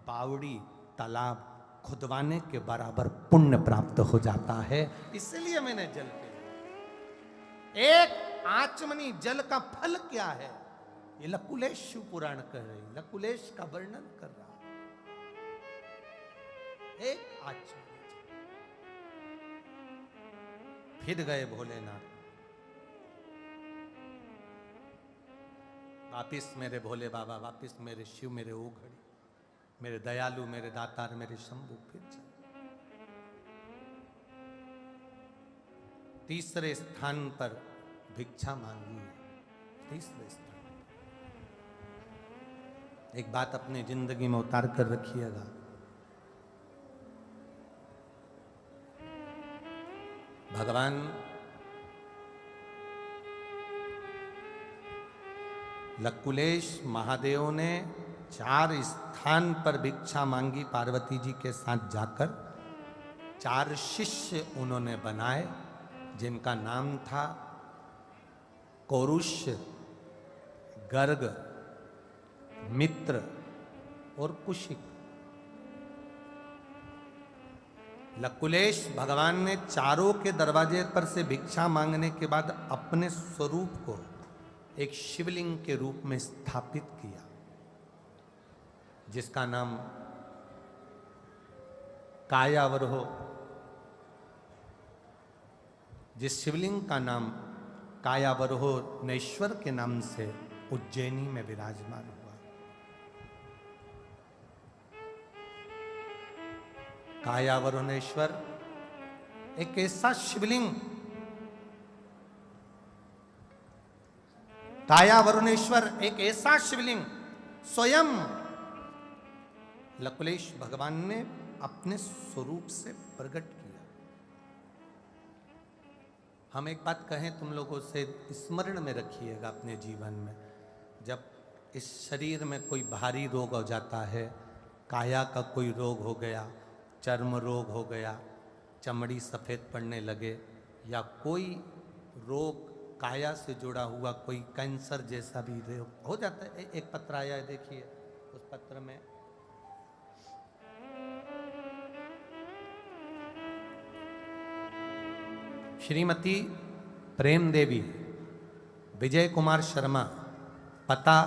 बावड़ी, तालाब खुदवाने के बराबर पुण्य प्राप्त हो जाता है। इसलिए मैंने जल पिया। एक आचमनी जल का फल क्या है, ये लकुलेश शिव पुराण कह रही, लकुलेश का वर्णन कर रहा। एक आचमनी जल। फिर गए भोलेनाथ, वापिस मेरे भोले बाबा, वापिस मेरे शिव, मेरे ओघड़ी, मेरे दयालु, मेरे दातार, मेरे शंभु। फिर तीसरे स्थान पर भिक्षा मांगी है, तीसरे स्थान। एक बात अपनी जिंदगी में उतार कर रखिएगा, भगवान लकुलेश महादेव ने 4 स्थान पर भिक्षा मांगी पार्वती जी के साथ जाकर। 4 शिष्य उन्होंने बनाए जिनका नाम था कौरुष्य, गर्ग, मित्र और कुशिक। लकुलेश भगवान ने चारों के दरवाजे पर से भिक्षा मांगने के बाद अपने स्वरूप को एक शिवलिंग के रूप में स्थापित किया, जिसका नाम कायावरोह, जिस शिवलिंग का नाम कायावरोहनेश्वर के नाम से उज्जैनी में विराजमान हुआ। कायावरोहनेश्वर एक ऐसा शिवलिंग काया वरुणेश्वर एक ऐसा शिवलिंग स्वयं लकुलेश भगवान ने अपने स्वरूप से प्रकट किया। हम एक बात कहें तुम लोगों से, स्मरण में रखिएगा अपने जीवन में, जब इस शरीर में कोई भारी रोग हो जाता है, काया का कोई रोग हो गया, चर्म रोग हो गया, चमड़ी सफ़ेद पड़ने लगे, या कोई रोग काया से जुड़ा हुआ कोई कैंसर जैसा भी रोग हो जाता है। एक पत्र आया है, देखिए उस पत्र में श्रीमती प्रेम देवी, विजय कुमार शर्मा, पता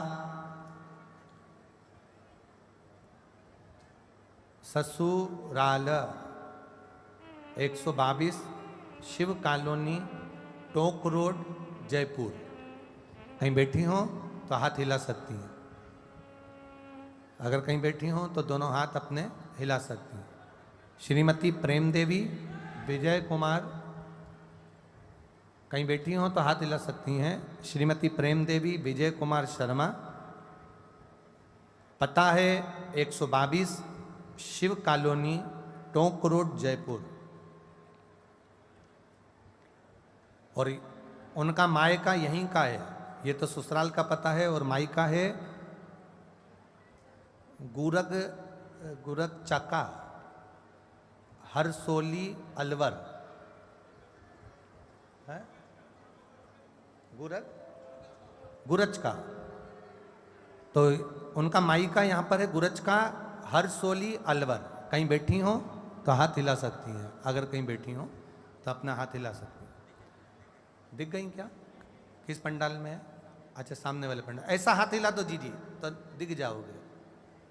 ससुराल 122 शिव कॉलोनी, टोंक रोड, जयपुर। कहीं बैठी हो तो हाथ हिला सकती हैं। अगर कहीं बैठी हो तो दोनों हाथ अपने हिला सकती हैं। श्रीमती प्रेम देवी, विजय कुमार, कहीं बैठी हो तो हाथ हिला सकती हैं। श्रीमती प्रेम देवी, विजय कुमार शर्मा, पता है 122 शिव कॉलोनी, टोंक रोड, जयपुर। और उनका मायका यहीं का है, ये तो ससुराल का पता है, और मायका है गुरग चका, हरसोली, अलवर है, गुरज का। तो उनका मायका यहाँ पर है गुरज का, हरसोली, अलवर। कहीं बैठी हो तो हाथ हिला सकती हैं। अगर कहीं बैठी हो तो अपना हाथ हिला सकती हैं। दिख गई क्या? किस पंडाल में है? अच्छा, सामने वाले पंडाल। ऐसा हाथ हिला दो जी तो दिख जाओगे।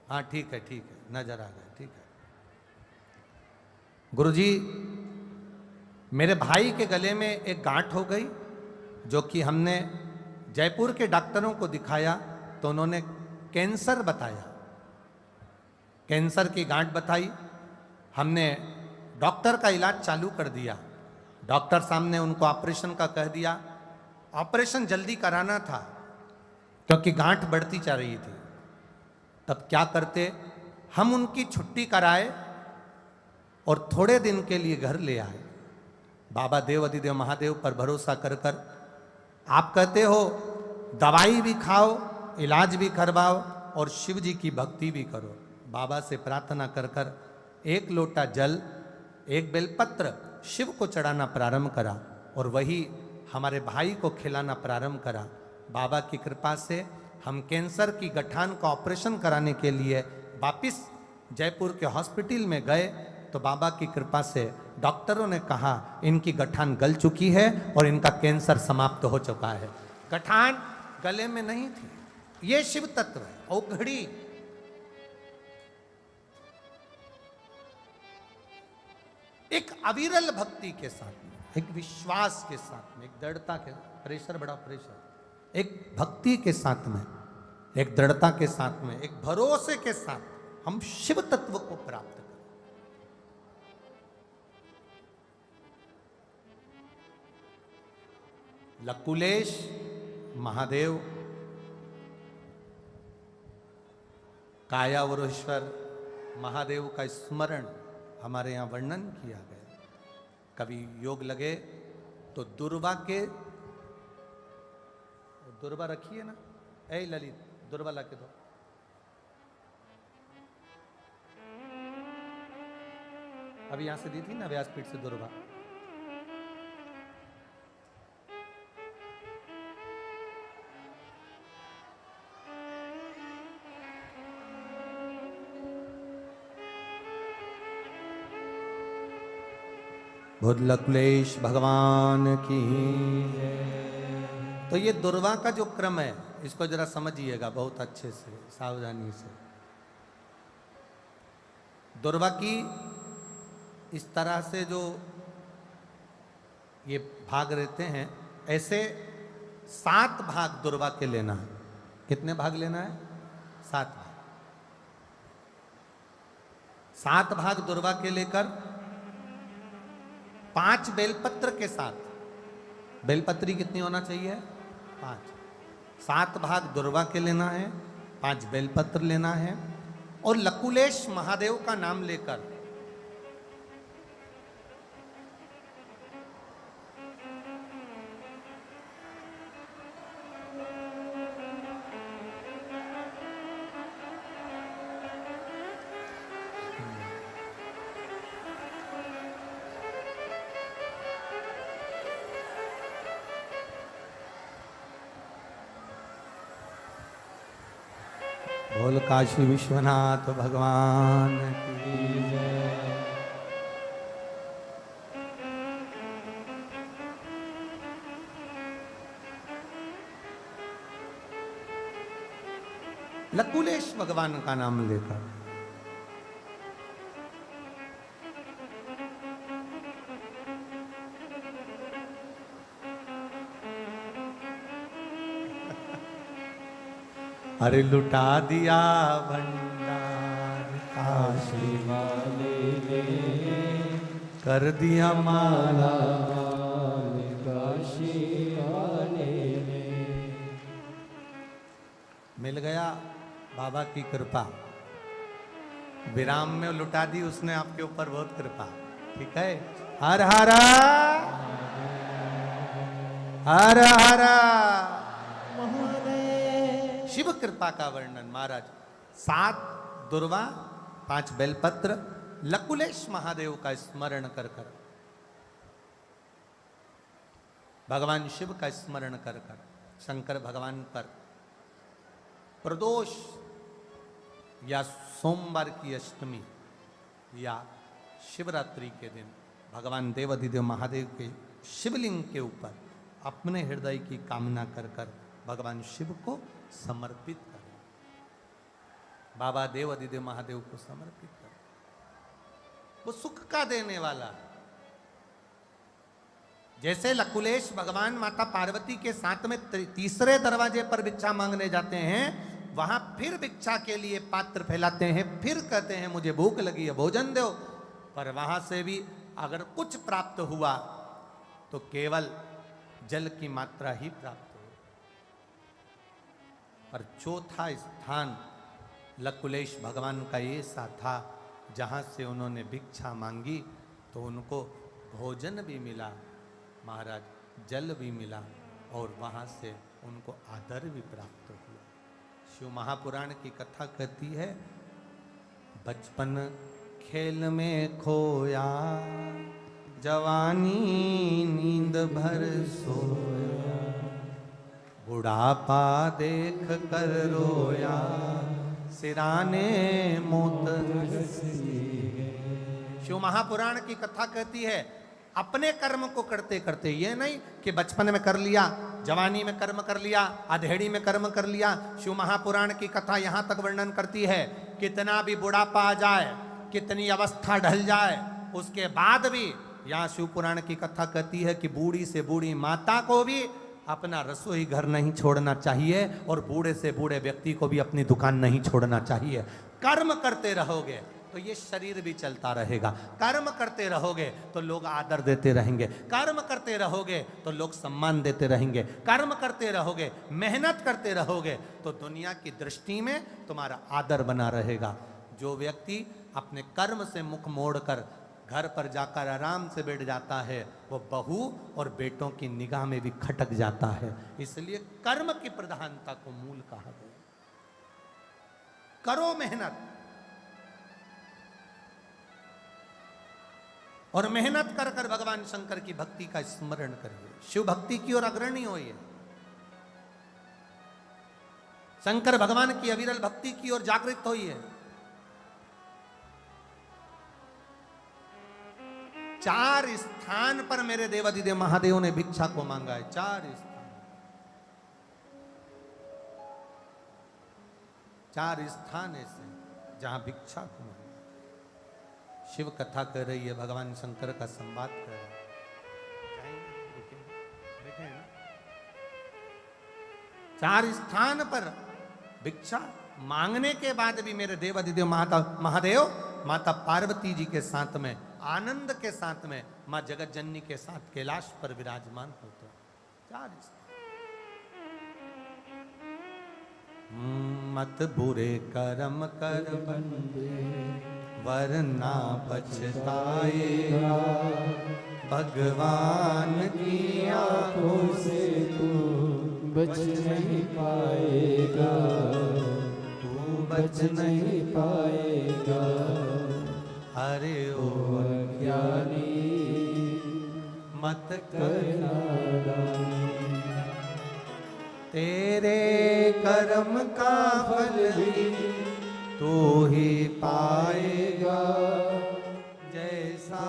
हाँ ठीक है, ठीक है, नजर आ गए, ठीक है। गुरुजी, मेरे भाई के गले में एक गांठ हो गई, जो कि हमने जयपुर के डॉक्टरों को दिखाया तो उन्होंने कैंसर बताया, कैंसर की गांठ बताई। हमने डॉक्टर का इलाज चालू कर दिया। डॉक्टर साहब ने उनको ऑपरेशन का कह दिया। ऑपरेशन जल्दी कराना था क्योंकि गांठ बढ़ती जा रही थी। तब क्या करते, हम उनकी छुट्टी कराए और थोड़े दिन के लिए घर ले आए। बाबा देव अधिदेव महादेव पर भरोसा कर कर आप कहते हो दवाई भी खाओ, इलाज भी करवाओ और शिव जी की भक्ति भी करो। बाबा से प्रार्थना कर कर एक लोटा जल, एक बेलपत्र शिव को चढ़ाना प्रारंभ करा और वही हमारे भाई को खिलाना प्रारंभ करा। बाबा की कृपा से हम कैंसर की गठान का ऑपरेशन कराने के लिए वापिस जयपुर के हॉस्पिटल में गए तो बाबा की कृपा से डॉक्टरों ने कहा इनकी गठान गल चुकी है और इनका कैंसर समाप्त हो चुका है। गठान गले में नहीं थी। ये शिव तत्व है। और घड़ी एक अविरल भक्ति के साथ में, एक विश्वास के साथ में, एक दृढ़ता के, प्रेशर बड़ा प्रेशर, एक भक्ति के साथ में, एक दृढ़ता के साथ में, एक भरोसे के साथ हम शिव तत्व को प्राप्त करें। लकुलेश महादेव, कायावरेश्वर महादेव का स्मरण हमारे यहाँ वर्णन किया गया। कभी योग लगे तो दुर्वा के, दुर्वा रखिए ना, ऐ ललित दुर्वा ला के दो। अभी यहां से दी थी ना व्यासपीठ से दुर्वा। बुध लकुलेश भगवान की। तो ये दुर्वा का जो क्रम है इसको जरा समझिएगा बहुत अच्छे से, सावधानी से। दुर्वा की इस तरह से जो ये भाग रहते हैं, ऐसे 7 भाग दुर्वा के लेना है। कितने भाग लेना है? 7 भाग। 7 भाग दुर्वा के लेकर 5 बेलपत्र के साथ, बेलपत्री कितनी होना चाहिए? 5। 7 भाग दुर्वा के लेना है, 5 बेलपत्र लेना है और लकुलेश महादेव का नाम लेकर बोल काशी विश्वनाथ भगवान की जय। लकुलेश भगवान का नाम लेकर अरे लुटा दिया भंडार काशी वाले ने, कर दिया माला काशी वाले ने। मिल गया बाबा की कृपा, विराम में लुटा दी उसने आपके ऊपर, बहुत कृपा। ठीक है, हर हरा हर हरा शिव कृपा का वर्णन महाराज। 7 दुर्वा, 5 बेलपत्र, लकुलेश महादेव का स्मरण कर कर, भगवान शिव का स्मरण कर कर, शंकर भगवान पर प्रदोष या सोमवार की अष्टमी या शिवरात्रि के दिन भगवान देवाधिदेव महादेव के शिवलिंग के ऊपर अपने हृदय की कामना कर कर भगवान शिव को समर्पित करें, बाबा देवाधिदेव महादेव को समर्पित करें। वो सुख का देने वाला है। जैसे लकुलेश भगवान माता पार्वती के साथ में तीसरे दरवाजे पर भिक्षा मांगने जाते हैं, वहां फिर भिक्षा के लिए पात्र फैलाते हैं, फिर कहते हैं मुझे भूख लगी है भोजन दो, पर वहां से भी अगर कुछ प्राप्त हुआ तो केवल जल की मात्रा ही प्राप्त हो। पर चौथा स्थान लकुलेश भगवान का ऐसा था जहां से उन्होंने भिक्षा मांगी तो उनको भोजन भी मिला महाराज, जल भी मिला और वहां से उनको आदर भी प्राप्त हुआ। शिव महापुराण की कथा कहती है, बचपन खेल में खोया, जवानी नींद भर सोया, बुढ़ापा देख कर रोया, सिराने मोत। शिव महापुराण की कथा कहती है अपने कर्म को करते करते, ये नहीं कि बचपन में कर लिया, जवानी में कर्म कर लिया, अधेड़ी में कर्म कर लिया। शिव महापुराण की कथा यहां तक वर्णन करती है कितना भी बुढ़ापा आ जाए, कितनी अवस्था ढल जाए, उसके बाद भी यहाँ शिव पुराण की कथा कहती है कि बूढ़ी से बूढ़ी माता को भी अपना रसोई घर नहीं छोड़ना चाहिए और बूढ़े से बूढ़े व्यक्ति को भी अपनी दुकान नहीं छोड़ना चाहिए। कर्म करते रहोगे तो ये शरीर भी चलता रहेगा, कर्म करते रहोगे तो लोग आदर देते रहेंगे, कर्म करते रहोगे तो लोग सम्मान देते रहेंगे, कर्म करते रहोगे, मेहनत करते रहोगे तो दुनिया की दृष्टि में तुम्हारा आदर बना रहेगा। जो व्यक्ति अपने कर्म से मुख मोड़कर घर पर जाकर आराम से बैठ जाता है वो बहू और बेटों की निगाह में भी खटक जाता है। इसलिए कर्म की प्रधानता को मूल कहा गया। करो मेहनत और मेहनत कर कर भगवान शंकर की भक्ति का स्मरण करिए, शिव भक्ति की ओर अग्रणी होइए, शंकर भगवान की अविरल भक्ति की ओर जागृत होइए। 4 स्थान पर मेरे देवाधिदेव महादेव ने भिक्षा को मांगा है, 4 स्थान, 4 स्थान ऐसे जहां भिक्षा को मांगा। शिव कथा कर रही है, भगवान शंकर का संवाद कर रहा है। देखें ना, 4 स्थान पर भिक्षा मांगने के बाद भी मेरे देवाधिदेव महादेव माता पार्वती जी के साथ में, आनंद के साथ में, मां जगत जननी के साथ कैलाश पर विराजमान होते। 4 स्थान मत बुरे कर्म कर बंदे वरना पछताएगा। भगवान की आंखों से तू बच नहीं पाएगा, तू बच नहीं पाएगा। अरे ओ अज्ञानी मत करना दानी, तेरे कर्म का फल भी तू ही पाएगा। जैसा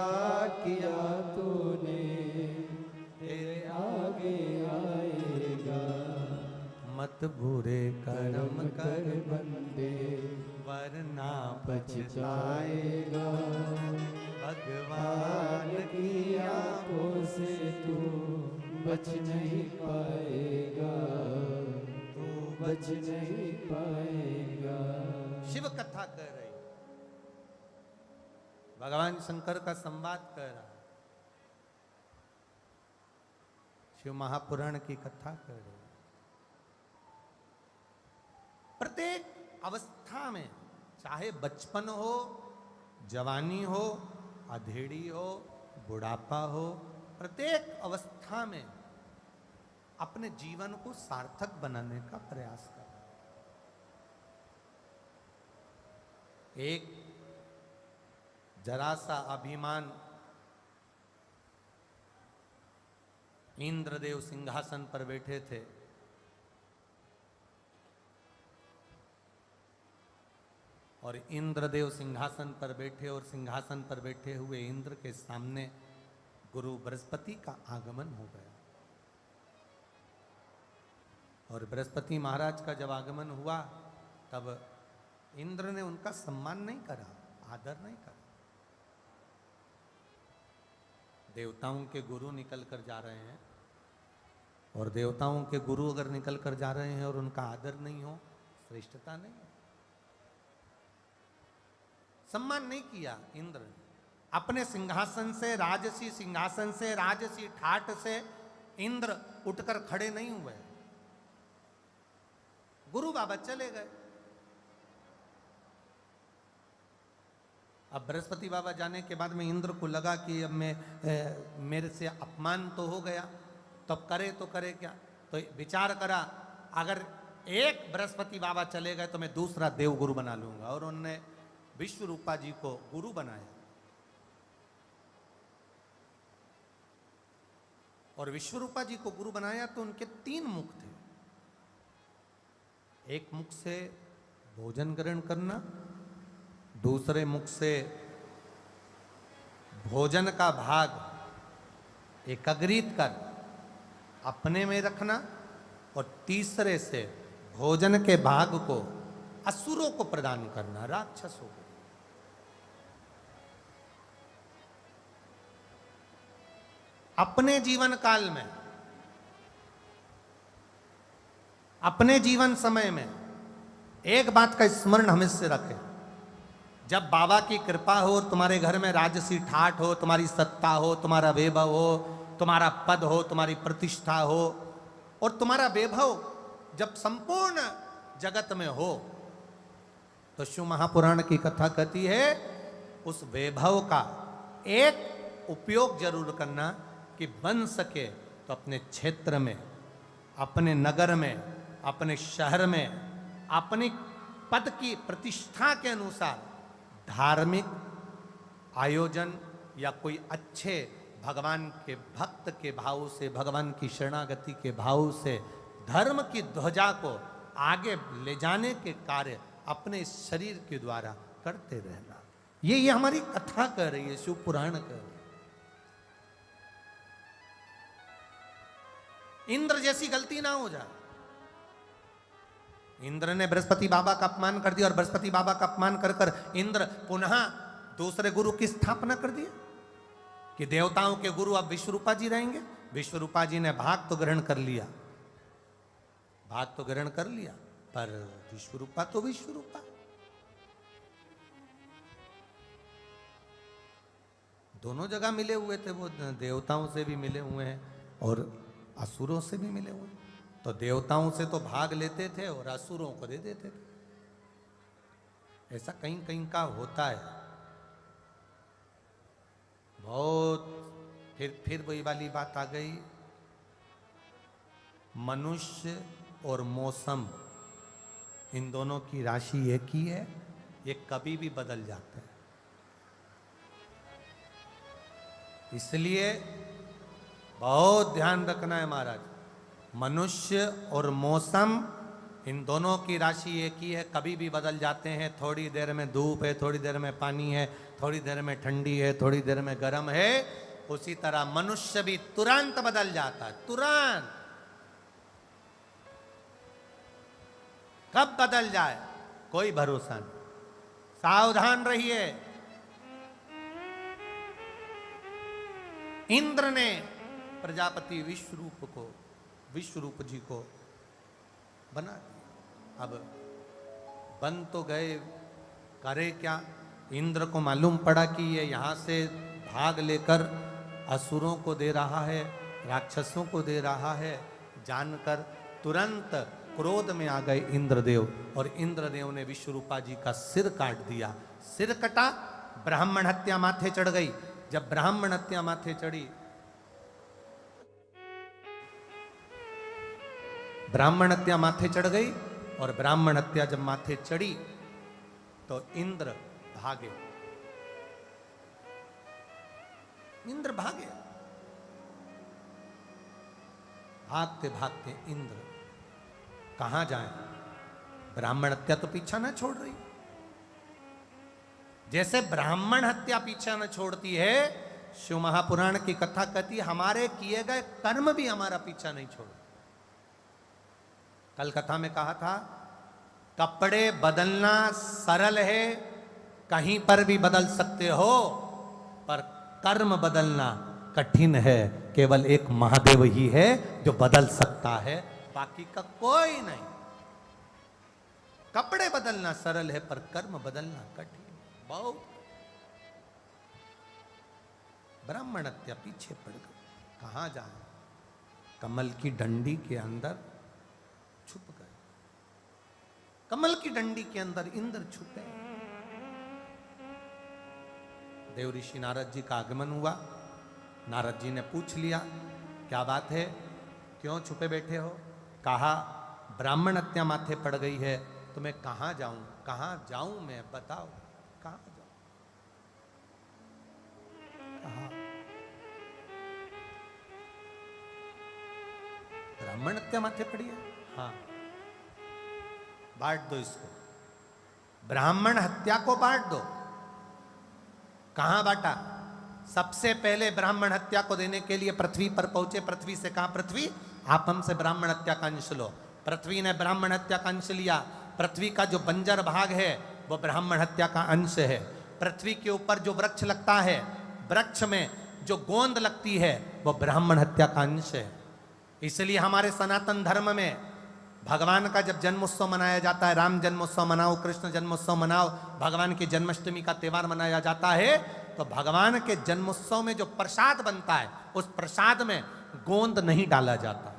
किया तूने तेरे आगे आएगा। मत बुरे कर्म कर बंदे वरना पछताएगा। भगवान की आंखों से तू बच नहीं पाएगा, तू बच नहीं पाएगा। शिव कथा कर रही, भगवान शंकर का संवाद कर रहा, शिव महापुराण की कथा कर रही। प्रत्येक अवस्था में, चाहे बचपन हो, जवानी हो, अधेड़ी हो, बुढ़ापा हो, प्रत्येक अवस्था में अपने जीवन को सार्थक बनाने का प्रयास कर। एक जरा सा अभिमान इंद्रदेव सिंहासन पर बैठे थे, और इंद्रदेव सिंहासन पर बैठे और सिंहासन पर बैठे हुए इंद्र के सामने गुरु बृहस्पति का आगमन हो गया। और बृहस्पति महाराज का जब आगमन हुआ तब इंद्र ने उनका सम्मान नहीं करा, आदर नहीं करा। देवताओं के गुरु निकल कर जा रहे हैं, और देवताओं के गुरु अगर निकल कर जा रहे हैं और उनका आदर नहीं हो, श्रेष्ठता नहीं, सम्मान नहीं किया इंद्र ने। अपने सिंहासन से, राजसी सिंहासन से, राजसी ठाट से इंद्र उठकर खड़े नहीं हुए, गुरु बाबा चले गए। अब बृहस्पति बाबा जाने के बाद में इंद्र को लगा कि अब मेरे से अपमान तो हो गया, तब करे तो करे क्या। तो विचार करा, अगर एक बृहस्पति बाबा चले गए तो मैं दूसरा देवगुरु बना लूंगा, और उन्होंने विश्वरूपा जी को गुरु बनाया। और विश्वरूपा जी को गुरु बनाया तो उनके 3 मुख थे। एक मुख से भोजन ग्रहण करना, दूसरे मुख से भोजन का भाग एकत्रित कर अपने में रखना, और तीसरे से भोजन के भाग को असुरों को प्रदान करना, राक्षसों को। अपने जीवन काल में, अपने जीवन समय में एक बात का स्मरण हमेशा रखें, जब बाबा की कृपा हो, तुम्हारे घर में राजसी ठाठ हो, तुम्हारी सत्ता हो, तुम्हारा वैभव हो, तुम्हारा पद हो, तुम्हारी प्रतिष्ठा हो, और तुम्हारा वैभव जब संपूर्ण जगत में हो, तो शिव महापुराण की कथा कहती है उस वैभव का एक उपयोग जरूर करना कि बन सके तो अपने क्षेत्र में, अपने नगर में, अपने शहर में, अपनी पद की प्रतिष्ठा के अनुसार धार्मिक आयोजन या कोई अच्छे भगवान के भक्त के भाव से, भगवान की शरणागति के भाव से धर्म की ध्वजा को आगे ले जाने के कार्य अपने शरीर के द्वारा करते रहना। ये हमारी कथा कर रही है, शिव पुराण कर रही है। इंद्र जैसी गलती ना हो जाए। इंद्र ने बृहस्पति बाबा का अपमान कर दिया, और बृहस्पति बाबा का अपमान कर कर इंद्र पुनः दूसरे गुरु की स्थापना कर दिया कि देवताओं के गुरु अब विश्वरूपा जी रहेंगे। विश्वरूपा जी ने भाग तो ग्रहण कर लिया, भाग तो ग्रहण कर लिया, पर विश्वरूपा तो विश्वरूपा। दोनों जगह मिले हुए थे, वो देवताओं से भी मिले हुए हैं और असुरों से भी मिले हुए। तो देवताओं से तो भाग लेते थे और असुरों को दे देते थे। ऐसा कहीं कहीं का होता है बहुत। फिर वही वाली बात आ गई, मनुष्य और मौसम इन दोनों की राशि एक ही है, ये कभी भी बदल जाते हैं। इसलिए बहुत ध्यान रखना है महाराज, मनुष्य और मौसम इन दोनों की राशि एक ही है, कभी भी बदल जाते हैं। थोड़ी देर में धूप है, थोड़ी देर में पानी है, थोड़ी देर में ठंडी है, थोड़ी देर में गर्म है। उसी तरह मनुष्य भी तुरंत बदल जाता है, तुरंत। कब बदल जाए कोई भरोसा नहीं, सावधान रहिए। इंद्र ने प्रजापति विश्वरूप जी को बना दिया। अब बन तो गए, करे क्या? इंद्र को मालूम पड़ा कि ये यहां से भाग लेकर असुरों को दे रहा है, राक्षसों को दे रहा है। जानकर तुरंत क्रोध में आ गए इंद्रदेव, और इंद्रदेव ने विश्वरूपा जी का सिर काट दिया। सिर कटा, ब्राह्मण हत्या माथे चढ़ गई। जब ब्राह्मण हत्या माथे चढ़ी, ब्राह्मण हत्या माथे चढ़ गई, और ब्राह्मण हत्या जब माथे चढ़ी तो इंद्र भागे। इंद्र भागे, भागते भागते इंद्र कहां जाए? ब्राह्मण हत्या तो पीछा न छोड़ रही। जैसे ब्राह्मण हत्या पीछा न छोड़ती है, शिव महापुराण की कथा कहती है हमारे किए गए कर्म भी हमारा पीछा नहीं छोड़। कल कथा में कहा था, कपड़े बदलना सरल है, कहीं पर भी बदल सकते हो, पर कर्म बदलना कठिन है। केवल एक महादेव ही है जो बदल सकता है, बाकी का कोई नहीं। कपड़े बदलना सरल है, पर कर्म बदलना कठिन बहुत। ब्राह्मण हत्या पीछे पड़ गई, कहां जाए? कमल की डंडी के अंदर छुप गए। कमल की डंडी के अंदर इंद्र छुपे। देव ऋषि नारद जी का आगमन हुआ। नारद जी ने पूछ लिया, क्या बात है, क्यों छुपे बैठे हो? कहा, ब्राह्मण हत्या माथे पड़ गई है, तो मैं कहां जाऊं? कहां जाऊं मैं, बताओ कहां जाऊं? कहा, ब्राह्मण हत्या माथे पड़ी है? हाँ, बांट दो इसको, ब्राह्मण हत्या को बांट दो। कहां बांटा? सबसे पहले ब्राह्मण हत्या को देने के लिए पृथ्वी पर पहुंचे। पृथ्वी से कहा, पृथ्वी आप हमसे ब्राह्मण हत्या का अंश लो। पृथ्वी ने ब्राह्मण हत्या का अंश लिया। पृथ्वी का जो बंजर भाग है वो ब्राह्मण हत्या का अंश है। पृथ्वी के ऊपर जो वृक्ष लगता है, वृक्ष में जो गोंद लगती है, वो ब्राह्मण हत्या का अंश है। इसलिए हमारे सनातन धर्म में भगवान का जब जन्मोत्सव मनाया जाता है, राम जन्मोत्सव मनाओ, कृष्ण जन्मोत्सव मनाओ, भगवान की जन्माष्टमी का त्योहार मनाया जाता है, तो भगवान के जन्मोत्सव में जो प्रसाद बनता है, उस प्रसाद में गोंद नहीं डाला जाता।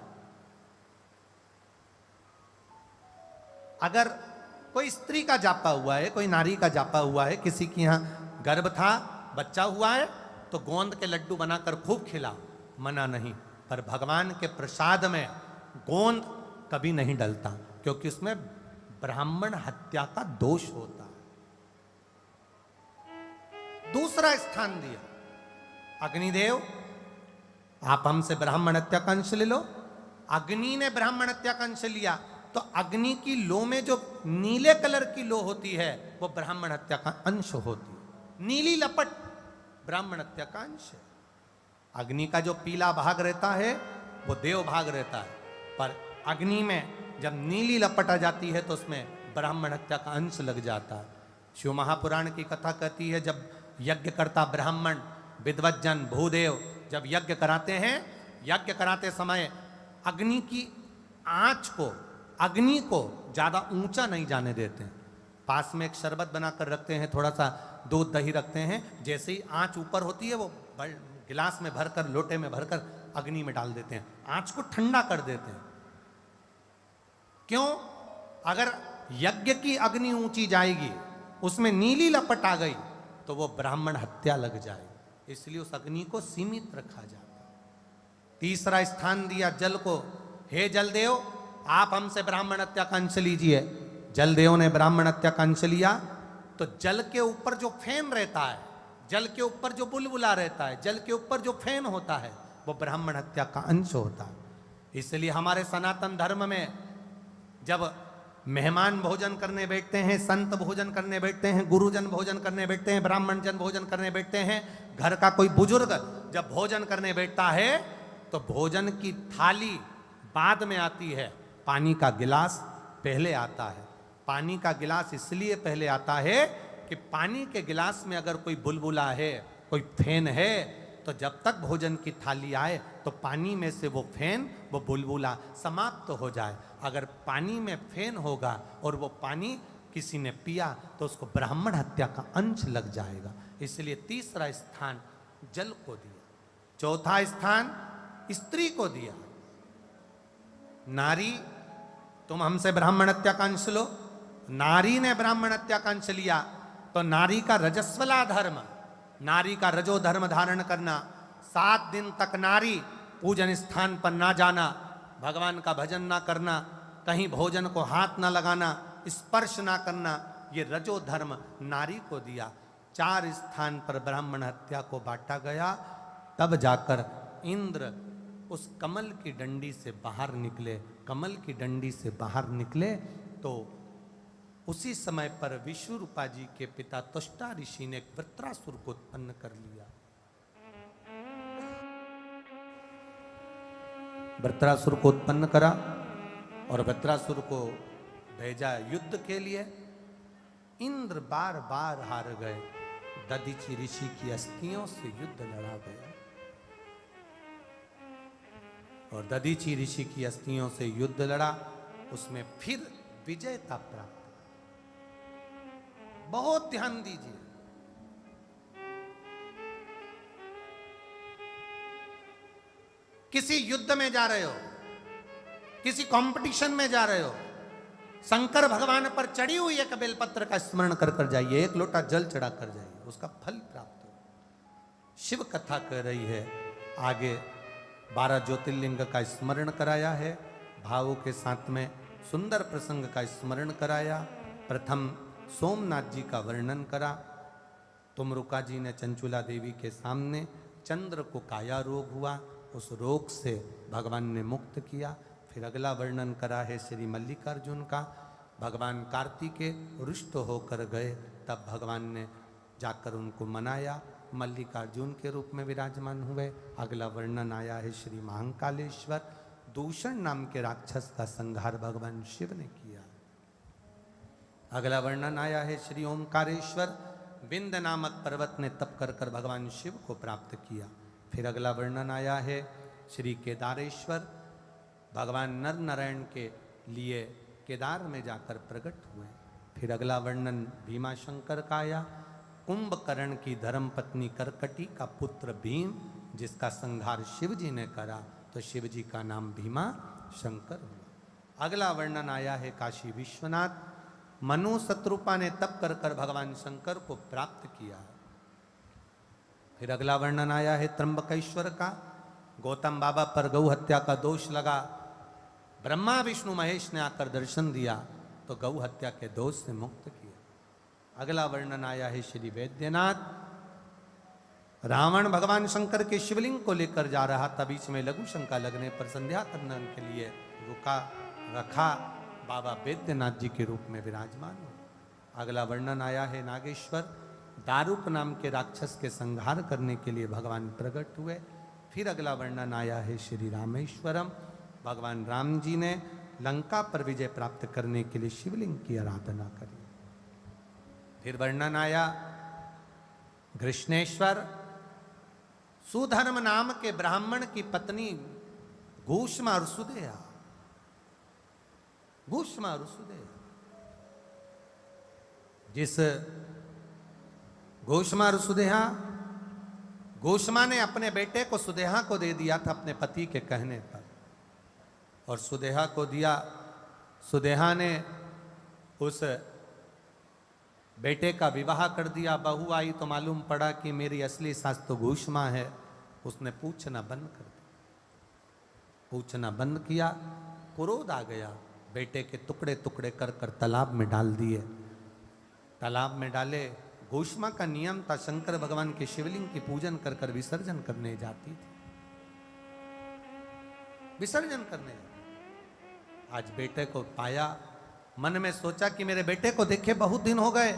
अगर कोई स्त्री का जापा हुआ है, कोई नारी का जापा हुआ है, किसी के यहां गर्भ था, बच्चा हुआ है, तो गोंद के लड्डू बनाकर खूब खिलाओ, मना नहीं। पर भगवान के प्रसाद में गोंद कभी नहीं डलता, क्योंकि उसमें ब्राह्मण हत्या का दोष होता है। दूसरा स्थान दिया, अग्निदेव आप हमसे ब्राह्मण हत्या का अंश ले लो। अग्नि ने ब्राह्मण हत्या का अंश लिया, तो अग्नि की लो में जो नीले कलर की लो होती है, वो ब्राह्मण हत्या का अंश होती है। नीली लपट ब्राह्मण हत्या का अंश है। अग्नि का जो पीला भाग रहता है, वो देव भाग रहता है, पर अग्नि में जब नीली लपट आ जाती है, तो उसमें ब्राह्मण हत्या का अंश लग जाता है। शिव महापुराण की कथा कहती है, जब यज्ञ करता ब्राह्मण, विद्वज्जन, भूदेव जब यज्ञ कराते हैं, यज्ञ कराते समय अग्नि की आंच को, अग्नि को ज्यादा ऊंचा नहीं जाने देते हैं। पास में एक शरबत बनाकर रखते हैं, थोड़ा सा दूध दही रखते हैं, जैसे ही आंच ऊपर होती है, वो गिलास में भरकर, लोटे में भरकर अग्नि में डाल देते हैं, आंच को ठंडा कर देते हैं। क्यों? अगर यज्ञ की अग्नि ऊंची जाएगी उसमें नीली लपट आ गई तो वो ब्राह्मण हत्या लग जाए, इसलिए उस अग्नि को सीमित रखा जाता। तीसरा स्थान दिया जल को, हे जलदेव आप हमसे ब्राह्मण हत्या का अंश लीजिए। जलदेव ने ब्राह्मण हत्या का अंश लिया तो जल के ऊपर जो फेन रहता है, जल के ऊपर जो बुलबुला रहता है, जल के ऊपर जो फेन होता है, वो ब्राह्मण हत्या का अंश होता है। इसलिए हमारे सनातन धर्म में जब मेहमान भोजन करने बैठते हैं, संत भोजन करने बैठते हैं, गुरुजन भोजन करने बैठते हैं, ब्राह्मण जन भोजन करने बैठते हैं, घर का कोई बुजुर्ग जब भोजन करने बैठता है तो भोजन की थाली बाद में आती है, पानी का गिलास पहले आता है। पानी का गिलास इसलिए पहले आता है कि पानी के गिलास में अगर कोई बुलबुला है, कोई फेन है, तो जब तक भोजन की थाली आए तो पानी में से वो फेन, वो बुलबुला समाप्त हो जाए। अगर पानी में फेन होगा और वो पानी किसी ने पिया तो उसको ब्राह्मण हत्या का अंश लग जाएगा। इसलिए तीसरा स्थान जल को दिया। चौथा स्थान स्त्री को दिया। नारी तुम हमसे ब्राह्मण हत्या का अंश लो। नारी ने ब्राह्मण हत्या का अंश लिया तो नारी का रजस्वला धर्म, नारी का रजो धर्म धारण करना, 7 दिन तक नारी पूजन स्थान पर ना जाना, भगवान का भजन ना करना, कहीं भोजन को हाथ ना लगाना, स्पर्श ना करना, ये रजो धर्म नारी को दिया। 4 स्थान पर ब्राह्मण हत्या को बांटा गया। तब जाकर इंद्र उस कमल की डंडी से बाहर निकले। कमल की डंडी से बाहर निकले तो उसी समय पर विश्वरूपा जी के पिता त्वष्टा ऋषि ने एक वृत्रासुर को उत्पन्न कर लिया। वृत्रासुर को उत्पन्न करा और वृत्रासुर को भेजा युद्ध के लिए। इंद्र बार बार हार गए। दधीचि ऋषि की अस्थियों से युद्ध लड़ा गया और दधीचि ऋषि की अस्थियों से युद्ध लड़ा, उसमें फिर विजयता प्राप्त। बहुत ध्यान दीजिए, किसी युद्ध में जा रहे हो, किसी कंपटीशन में जा रहे हो, शंकर भगवान पर चढ़ी हुई एक बेलपत्र का स्मरण कर कर जाइए, एक लोटा जल चढ़ा कर जाइए, उसका फल प्राप्त हो। शिव कथा कह रही है आगे 12 ज्योतिर्लिंग का स्मरण कराया है, भावों के साथ में सुंदर प्रसंग का स्मरण कराया। प्रथम सोमनाथ जी का वर्णन करा। तुमरुका जी ने चंचुला देवी के सामने चंद्र को काया रोग हुआ, उस रोग से भगवान ने मुक्त किया। फिर अगला वर्णन करा है श्री मल्लिकार्जुन का। भगवान कार्तिकेय रुष्ट होकर गए, तब भगवान ने जाकर उनको मनाया, मल्लिकार्जुन के रूप में विराजमान हुए। अगला वर्णन आया है श्री महाकालेश्वर, दूषण नाम के राक्षस का संहार भगवान शिव ने किया। अगला वर्णन आया है श्री ओमकारेश्वर, विंद नामक पर्वत ने तप कर कर भगवान शिव को प्राप्त किया। फिर अगला वर्णन आया है श्री केदारेश्वर, भगवान नर नारायण के लिए केदार में जाकर प्रकट हुए। फिर अगला वर्णन भीमाशंकर का आया, कुंभकर्ण की धर्म पत्नी करकटी का पुत्र भीम, जिसका संहार शिव जी ने करा, तो शिव जी का नाम भीमा शंकर हुआ। अगला वर्णन आया है काशी विश्वनाथ, मनु शत्रुपा ने तप कर कर भगवान शंकर को प्राप्त किया। फिर अगला वर्णन आया है त्र्यंबकेश्वर का, गौतम बाबा पर गौ हत्या का दोष लगा, ब्रह्मा विष्णु महेश ने आकर दर्शन दिया तो गौ हत्या के दोष से मुक्त किया। अगला वर्णन आया है श्री वैद्यनाथ, रावण भगवान शंकर के शिवलिंग को लेकर जा रहा था, बीच में लघु शंका लगने पर संध्या करने के लिए रखा, बाबा वैद्यनाथ जी के रूप में विराजमान हो। अगला वर्णन आया है नागेश्वर, दारुक नाम के राक्षस के संहार करने के लिए भगवान प्रकट हुए। फिर अगला वर्णन आया है श्री रामेश्वरम, भगवान राम जी ने लंका पर विजय प्राप्त करने के लिए शिवलिंग की आराधना करी। फिर वर्णन आया कृष्णेश्वर, सुधर्म नाम के ब्राह्मण की पत्नी घूष्मा और सुदेहा, घूष्मा और सुदेहा, जिस घूष्मा और सुदेहा, घूष्मा ने अपने बेटे को सुदेहा को दे दिया था अपने पति के कहने पर, और सुदेहा को दिया। सुदेहा ने उस बेटे का विवाह कर दिया, बहू आई तो मालूम पड़ा कि मेरी असली सास तो घूषमा है। उसने पूछना बंद कर दिया, पूछना बंद किया, क्रोध आ गया, बेटे के टुकड़े टुकड़े कर कर तालाब में डाल दिए। तालाब में डाले, घूषमा का नियम था, शंकर भगवान के शिवलिंग की पूजन कर कर विसर्जन करने जाती थी, विसर्जन करने। आज बेटे को पाया, मन में सोचा कि मेरे बेटे को देखे बहुत दिन हो गए,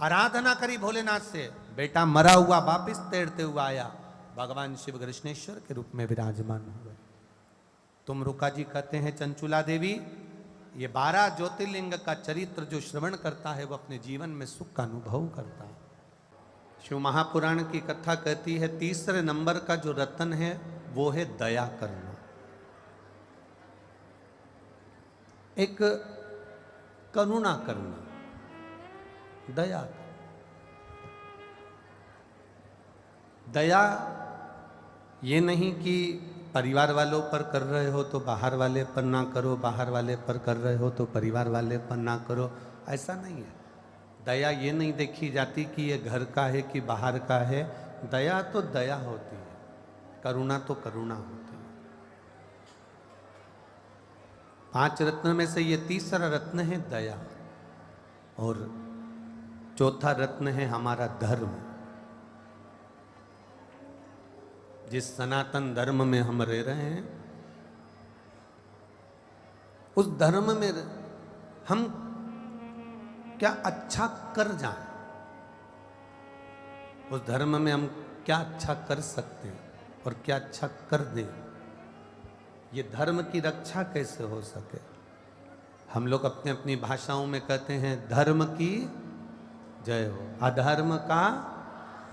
आराधना करी भोलेनाथ से, बेटा मरा हुआ वापिस तैरते हुआ आया, भगवान शिव कृष्णेश्वर के रूप में विराजमान हो गए। तुम रुका जी कहते हैं चंचुला देवी, ये 12 ज्योतिर्लिंग का चरित्र जो श्रवण करता है वो अपने जीवन में सुख का अनुभव करता है। शिव महापुराण की कथा कहती है तीसरे नंबर का जो रत्न है वो है दया करना। एक करुणा करना, दया करना। दया ये नहीं कि परिवार वालों पर कर रहे हो तो बाहर वाले पर ना करो, बाहर वाले पर कर रहे हो तो परिवार वाले पर ना करो, ऐसा नहीं है। दया ये नहीं देखी जाती कि ये घर का है कि बाहर का है। दया तो दया होती है, करुणा तो करुणा होती है। 5 रत्न में से ये तीसरा रत्न है दया, और चौथा रत्न है हमारा धर्म। जिस सनातन धर्म में हम रह रहे हैं, उस धर्म में हम क्या अच्छा कर जाएं, उस धर्म में हम क्या अच्छा कर सकते हैं और क्या अच्छा कर दें, ये धर्म की रक्षा कैसे हो सके। हम लोग अपने अपनी भाषाओं में कहते हैं धर्म की जय हो, अधर्म का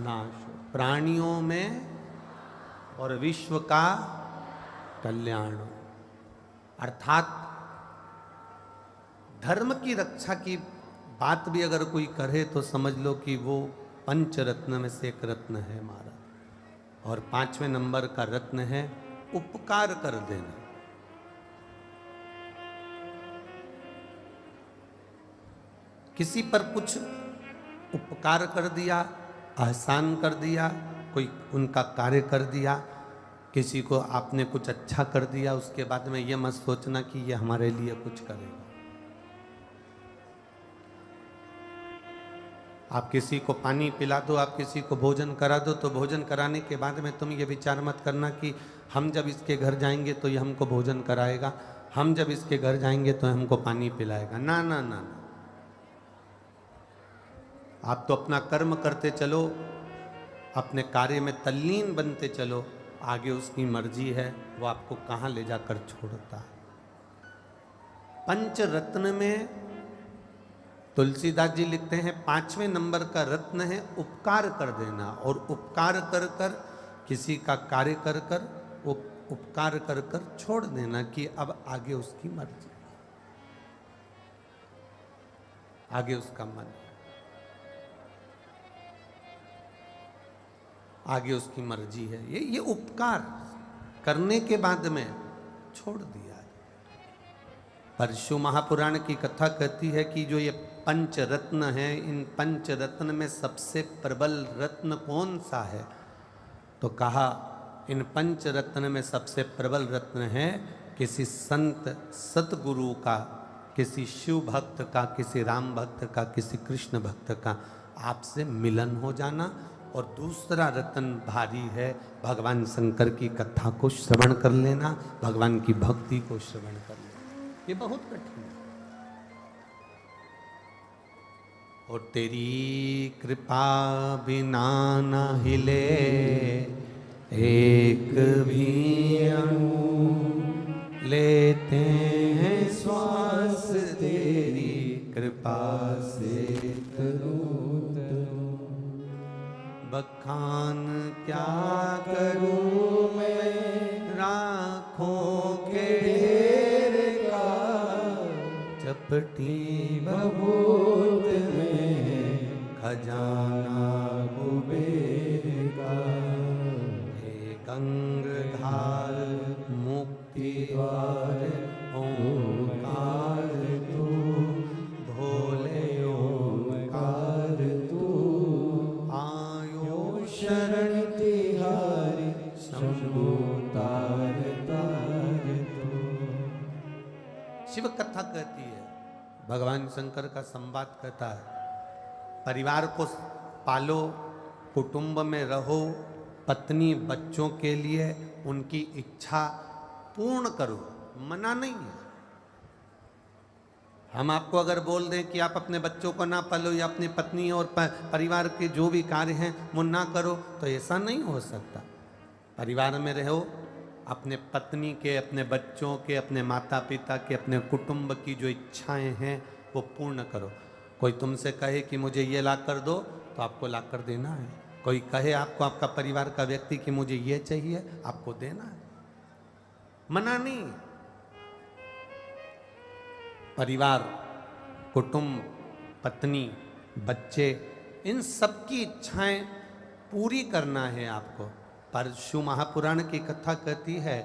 नाश हो, प्राणियों में और विश्व का कल्याण हो। अर्थात धर्म की रक्षा की बात भी अगर कोई करे तो समझ लो कि वो पंच रत्न में से एक रत्न है हमारा। और 5वें नंबर का रत्न है उपकार कर देना। किसी पर कुछ उपकार कर दिया, एहसान कर दिया, कोई उनका कार्य कर दिया, किसी को आपने कुछ अच्छा कर दिया, उसके बाद में ये मत सोचना कि ये हमारे लिए कुछ करेगा। आप किसी को पानी पिला दो, आप किसी को भोजन करा दो, तो भोजन कराने के बाद में तुम ये विचार मत करना कि हम जब इसके घर जाएंगे तो ये हमको भोजन कराएगा, हम जब इसके घर जाएंगे तो हमको पानी पिलाएगा। ना ना ना ना, आप तो अपना कर्म करते चलो, अपने कार्य में तल्लीन बनते चलो, आगे उसकी मर्जी है वो आपको कहाँ ले जाकर छोड़ता है। पंच रत्न में तुलसीदास जी लिखते हैं 5वें नंबर का रत्न है उपकार कर देना। और उपकार कर कर, किसी का कार्य कर कर, उपकार कर कर छोड़ देना कि अब आगे उसकी मर्जी, आगे उसका मन, आगे उसकी मर्जी है। ये उपकार करने के बाद में छोड़ दिया। पर शिव महापुराण की कथा कहती है कि जो ये पंच रत्न है, इन पंच रत्न में सबसे प्रबल रत्न कौन सा है, तो कहा इन पंच रत्न में सबसे प्रबल रत्न है किसी संत सतगुरु का, किसी शिव भक्त का, किसी राम भक्त का, किसी कृष्ण भक्त का आपसे मिलन हो जाना। और दूसरा रत्न भारी है भगवान शंकर की कथा को श्रवण कर लेना, भगवान की भक्ति को श्रवण कर लेना। ये बहुत कठिन है। और तेरी कृपा बिना न हिले एक भी अणु, लेते हैं श्वास तेरी कृपा से बखान क्या करूं मैं राखों के ढेर का, चपटी भभूत में खजाना कुबेर का। हे गंगाधार मुक्ति द्वार ओंकार तू, भोले ओंकार भगवान शंकर का संवाद कहता है, परिवार को पालो, कुटुंब में रहो, पत्नी बच्चों के लिए उनकी इच्छा पूर्ण करो, मना नहीं है। हम आपको अगर बोल दें कि आप अपने बच्चों को ना पालो या अपनी पत्नी और परिवार के जो भी कार्य हैं वो ना करो, तो ऐसा नहीं हो सकता। परिवार में रहो, अपने पत्नी के, अपने बच्चों के, अपने माता पिता के, अपने कुटुंब की जो इच्छाएं हैं वो पूर्ण करो। कोई तुमसे कहे कि मुझे ये ला कर दो, तो आपको ला कर देना है। कोई कहे आपको, आपका परिवार का व्यक्ति कि मुझे ये चाहिए, आपको देना है, मना नहीं। परिवार, कुटुंब, पत्नी, बच्चे, इन सब की इच्छाएं पूरी करना है आपको। पर शिव महापुराण की कथा कहती है,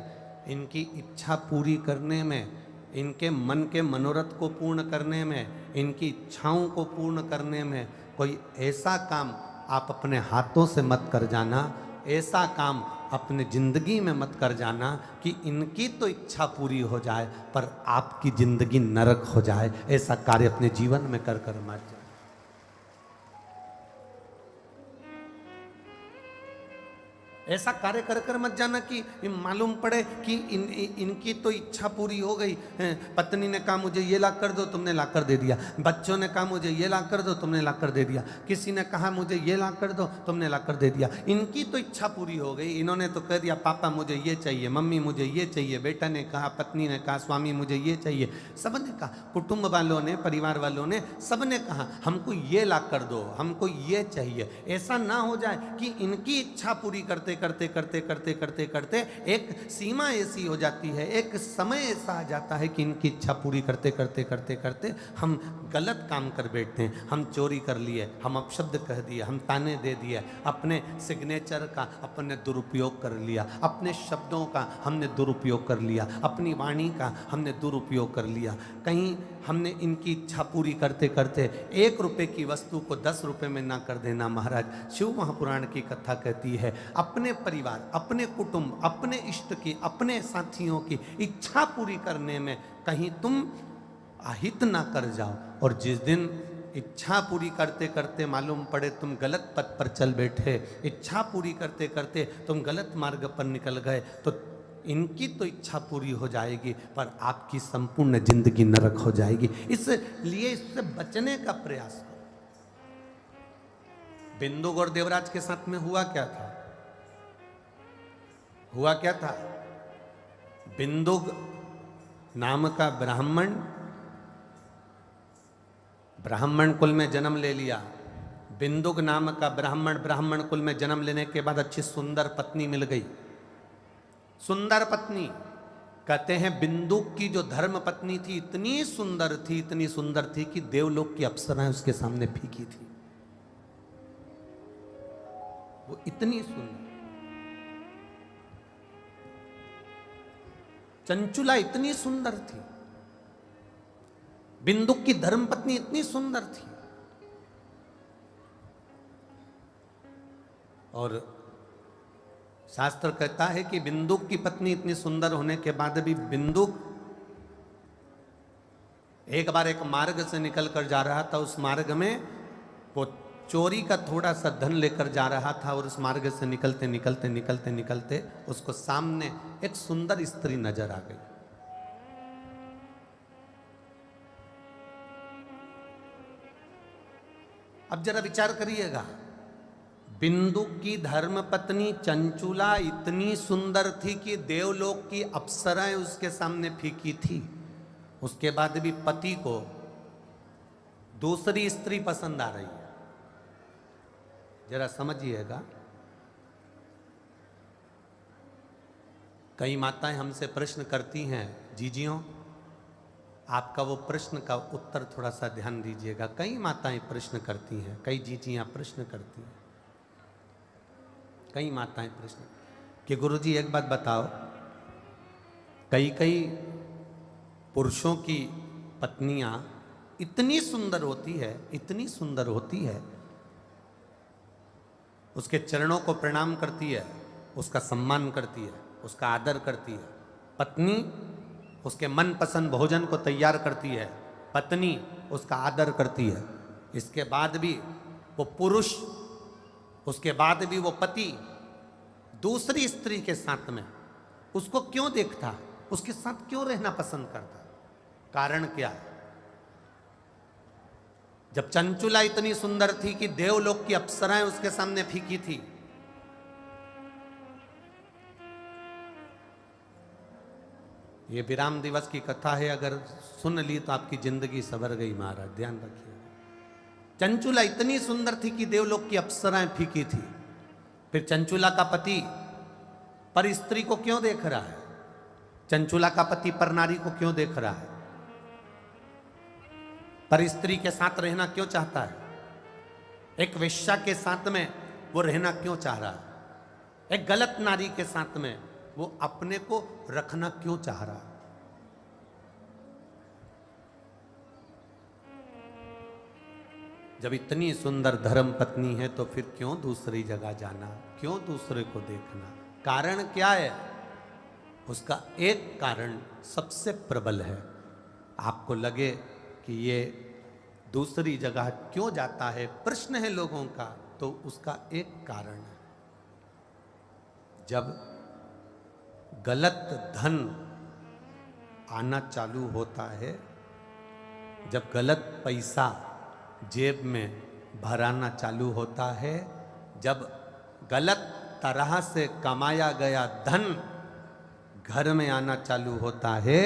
इनकी इच्छा पूरी करने में, इनके मन के मनोरथ को पूर्ण करने में, इनकी इच्छाओं को पूर्ण करने में कोई ऐसा काम आप अपने हाथों से मत कर जाना, ऐसा काम अपने जिंदगी में मत कर जाना कि इनकी तो इच्छा पूरी हो जाए पर आपकी जिंदगी नरक हो जाए। ऐसा कार्य अपने जीवन में कर कर मत जाए। ऐसा कार्य कर कर मत जाना कि मालूम पड़े कि इनकी तो इच्छा पूरी हो गई। पत्नी ने कहा मुझे ये ला कर दो, तुमने ला कर दे दिया। बच्चों ने कहा मुझे ये ला कर दो, तुमने ला कर दे दिया। किसी ने कहा मुझे ये ला कर दो, तुमने ला कर दे दिया। इनकी तो इच्छा पूरी हो गई, इन्होंने तो कह दिया पापा मुझे ये चाहिए, मम्मी मुझे ये चाहिए, बेटा ने कहा, पत्नी ने कहा, स्वामी मुझे ये चाहिए। सबने कहा, कुटुंब वालों ने, परिवार वालों ने, सबने कहा हमको ये ला कर दो, हमको ये चाहिए। ऐसा ना हो जाए कि इनकी इच्छा पूरी करते करते करते करते करते करते एक सीमा ऐसी हो जाती है, एक समय ऐसा आ जाता है कि इनकी इच्छा पूरी करते करते करते करते हम गलत काम कर बैठते हैं। हम चोरी कर लिए, हम अपशब्द कह दिए, हम ताने दे दिए, अपने सिग्नेचर का अपने दुरुपयोग कर लिया, अपने शब्दों का हमने दुरुपयोग कर लिया, अपनी वाणी का हमने दुरुपयोग कर लिया। कहीं हमने इनकी इच्छा पूरी करते करते 1 रुपए की वस्तु को 10 रुपए में ना कर देना। महाराज शिव महापुराण की कथा कहती है, अपने परिवार, अपने कुटुंब, अपने इष्ट की, अपने साथियों की इच्छा पूरी करने में कहीं तुम अहित ना कर जाओ। और जिस दिन इच्छा पूरी करते करते मालूम पड़े तुम गलत पथ पर चल बैठे, इच्छा पूरी करते करते तुम गलत मार्ग पर निकल गए, तो इनकी तो इच्छा पूरी हो जाएगी पर आपकी संपूर्ण जिंदगी नरक हो जाएगी। इसलिए इससे बचने का प्रयास करो। बिंदुक और देवराज के साथ में हुआ क्या था? हुआ क्या था? बिंदुक नाम का ब्राह्मण कुल में जन्म ले लिया। बिंदुक नाम का ब्राह्मण कुल में जन्म लेने के बाद अच्छी सुंदर पत्नी मिल गई। सुंदर पत्नी, कहते हैं बिंदुक की जो धर्म पत्नी थी इतनी सुंदर थी, इतनी सुंदर थी कि देवलोक की अप्सराएं उसके सामने फीकी थी। वो इतनी सुंदर, चंचुला इतनी सुंदर थी, बिंदुक की धर्मपत्नी इतनी सुंदर थी। और शास्त्र कहता है कि बिंदुक की पत्नी इतनी सुंदर होने के बाद भी बिंदुक एक बार एक मार्ग से निकल कर जा रहा था। उस मार्ग में वो चोरी का थोड़ा सा धन लेकर जा रहा था और उस मार्ग से निकलते निकलते निकलते निकलते उसको सामने एक सुंदर स्त्री नजर आ गई। अब जरा विचार करिएगा, बिंदुक की धर्मपत्नी चंचुला इतनी सुंदर थी कि देवलोक की अप्सराएं उसके सामने फीकी थी। उसके बाद भी पति को दूसरी स्त्री पसंद आ रही है। जरा समझिएगा, कई माताएं हमसे प्रश्न करती हैं, जीजियों आपका वो प्रश्न का उत्तर थोड़ा सा ध्यान दीजिएगा। कई माताएं प्रश्न करती हैं, कई जीजियां प्रश्न करती हैं, कई माताएं प्रश्न कि गुरुजी एक बात बताओ, कई पुरुषों की पत्नियां इतनी सुंदर होती है, इतनी सुंदर होती है, उसके चरणों को प्रणाम करती है, उसका सम्मान करती है, उसका आदर करती है। पत्नी उसके मनपसंद भोजन को तैयार करती है, पत्नी उसका आदर करती है, इसके बाद भी वो पुरुष, उसके बाद भी वो पति दूसरी स्त्री के साथ में उसको क्यों देखता, उसके साथ क्यों रहना पसंद करता? कारण क्या है? जब चंचुला इतनी सुंदर थी कि देवलोक की अप्सराएं उसके सामने फीकी थी, ये विराम दिवस की कथा है, अगर सुन ली तो आपकी जिंदगी सवर गई महाराज, ध्यान रखिए। चंचुला इतनी सुंदर थी कि देवलोक की अप्सराएं फीकी थी। फिर चंचुला का पति पर स्त्री को क्यों देख रहा है? चंचुला का पति पर नारी को क्यों देख रहा है? पर स्त्री के साथ रहना क्यों चाहता है? एक वेश्या के साथ में वो रहना क्यों चाह रहा है? एक गलत नारी के साथ में वो अपने को रखना क्यों चाह रहा है? जब इतनी सुंदर धर्म पत्नी है तो फिर क्यों दूसरी जगह जाना, क्यों दूसरे को देखना? कारण क्या है? उसका एक कारण सबसे प्रबल है। आपको लगे कि ये दूसरी जगह क्यों जाता है, प्रश्न है लोगों का, तो उसका एक कारण है। जब गलत धन आना चालू होता है, जब गलत पैसा जेब में भराना चालू होता है, जब गलत तरह से कमाया गया धन घर में आना चालू होता है,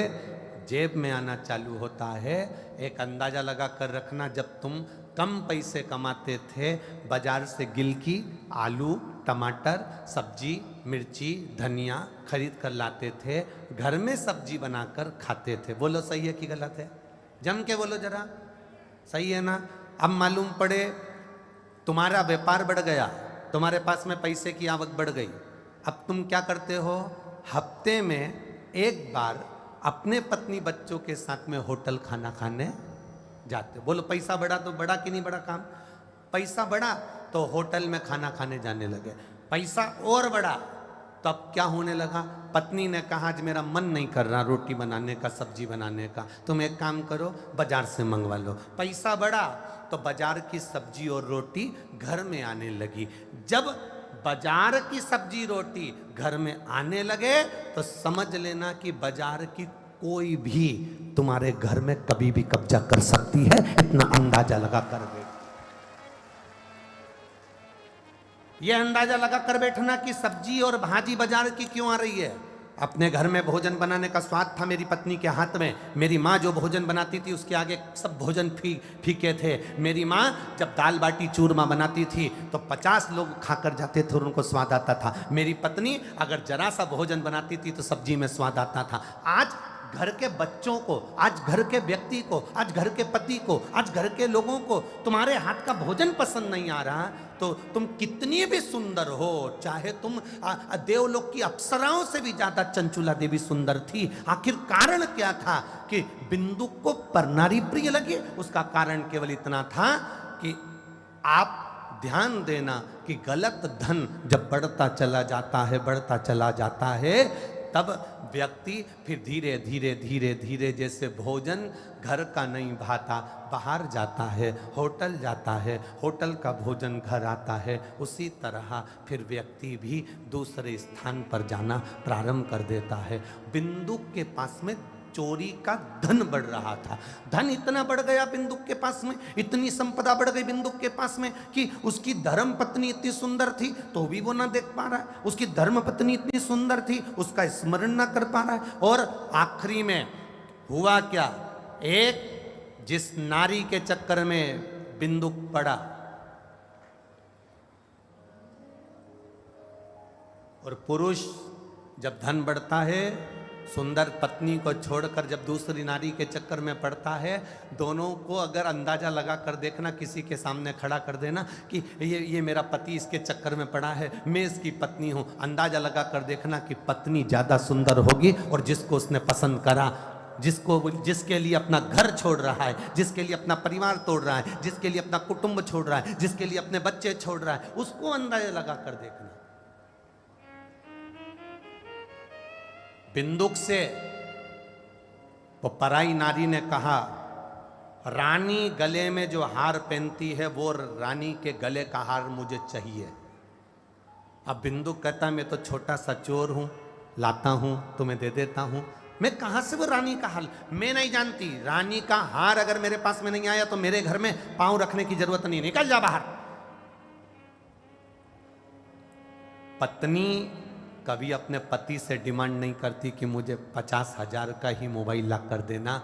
जेब में आना चालू होता है, एक अंदाजा लगा कर रखना, जब तुम कम पैसे कमाते थे, बाजार से गिलकी, आलू, टमाटर, सब्जी, मिर्ची, धनिया खरीद कर लाते थे, घर में सब्जी बनाकर खाते थे। बोलो सही है कि गलत है? जम के बोलो जरा, सही है ना? अब मालूम पड़े तुम्हारा व्यापार बढ़ गया, तुम्हारे पास में पैसे की आवक बढ़ गई, अब तुम क्या करते हो? हफ्ते में एक बार अपने पत्नी बच्चों के साथ में होटल खाना खाने जाते हो। बोलो पैसा बढ़ा तो बढ़ा कि नहीं बढ़ा काम? पैसा बढ़ा तो होटल में खाना खाने जाने लगे, पैसा और बढ़ा तो अब क्या होने लगा? पत्नी ने कहा आज मेरा मन नहीं कर रहा रोटी बनाने का, सब्जी बनाने का, तुम एक काम करो बाजार से मंगवा लो। पैसा बढ़ा तो बाजार की सब्जी और रोटी घर में आने लगी। जब बाजार की सब्जी रोटी घर में आने लगे तो समझ लेना कि बाजार की कोई भी तुम्हारे घर में कभी भी कब्जा कर सकती है, इतना अंदाजा लगा कर बैठ। यह अंदाजा लगा कर बैठना कि सब्जी और भाजी बाजार की क्यों आ रही है। अपने घर में भोजन बनाने का स्वाद था मेरी पत्नी के हाथ में। मेरी माँ जो भोजन बनाती थी उसके आगे सब भोजन फीके थे। मेरी माँ जब दाल बाटी चूरमा बनाती थी तो 50 लोग खाकर जाते थे और उनको स्वाद आता था। मेरी पत्नी अगर जरा सा भोजन बनाती थी तो सब्जी में स्वाद आता था। आज घर के बच्चों को, आज घर के व्यक्ति को, आज घर के पति को, आज घर के लोगों को तुम्हारे हाथ का भोजन पसंद नहीं आ रहा, तो तुम कितनी भी सुंदर हो, चाहे तुम देवलोक की अप्सराओं से भी ज्यादा चंचुला देवी सुंदर थी, आखिर कारण क्या था कि बिंदु को परनारी प्रिय लगे? उसका कारण केवल इतना था कि आप ध्यान देना कि गलत धन जब बढ़ता चला जाता है, बढ़ता चला जाता है, तब व्यक्ति फिर धीरे धीरे धीरे धीरे जैसे भोजन घर का नहीं भाता, बाहर जाता है, होटल जाता है, होटल का भोजन घर आता है, उसी तरह फिर व्यक्ति भी दूसरे स्थान पर जाना प्रारंभ कर देता है। बिंदु के पास में चोरी का धन बढ़ रहा था। धन इतना बढ़ गया बिंदुक के पास में, इतनी संपदा बढ़ गई बिंदुक के पास में कि उसकी धर्म पत्नी इतनी सुंदर थी तो भी वो ना देख पा रहा है, उसकी धर्म पत्नी इतनी सुंदर थी उसका स्मरण ना कर पा रहा है। और आखिरी में हुआ क्या? एक जिस नारी के चक्कर में बिंदुक पड़ा और पुरुष जब धन बढ़ता है, सुंदर पत्नी को छोड़कर जब दूसरी नारी के चक्कर में पड़ता है, दोनों को अगर अंदाजा लगा कर देखना, किसी के सामने खड़ा कर देना कि ये मेरा पति इसके चक्कर में पड़ा है, मैं इसकी पत्नी हूँ, अंदाजा लगा कर देखना कि पत्नी ज़्यादा सुंदर होगी और जिसको उसने पसंद करा, जिसके लिए अपना घर छोड़ रहा है, जिसके लिए अपना परिवार तोड़ रहा है, जिसके लिए अपना कुटुंब छोड़ रहा है, जिसके लिए अपने बच्चे छोड़ रहा है, उसको अंदाजा लगा कर देखना। बिंदुक से वो पराई नारी ने कहा, रानी गले में जो हार पहनती है वो रानी के गले का हार मुझे चाहिए। अब बिंदु कहता मैं तो छोटा सा चोर हूं, लाता हूं तुम्हें दे देता हूं, मैं कहां से वो रानी का हाल, मैं नहीं जानती। रानी का हार अगर मेरे पास में नहीं आया तो मेरे घर में पांव रखने की जरूरत नहीं, निकल जा बाहर। पत्नी कभी अपने पति से डिमांड नहीं करती कि मुझे 50,000 का ही मोबाइल ला कर देना,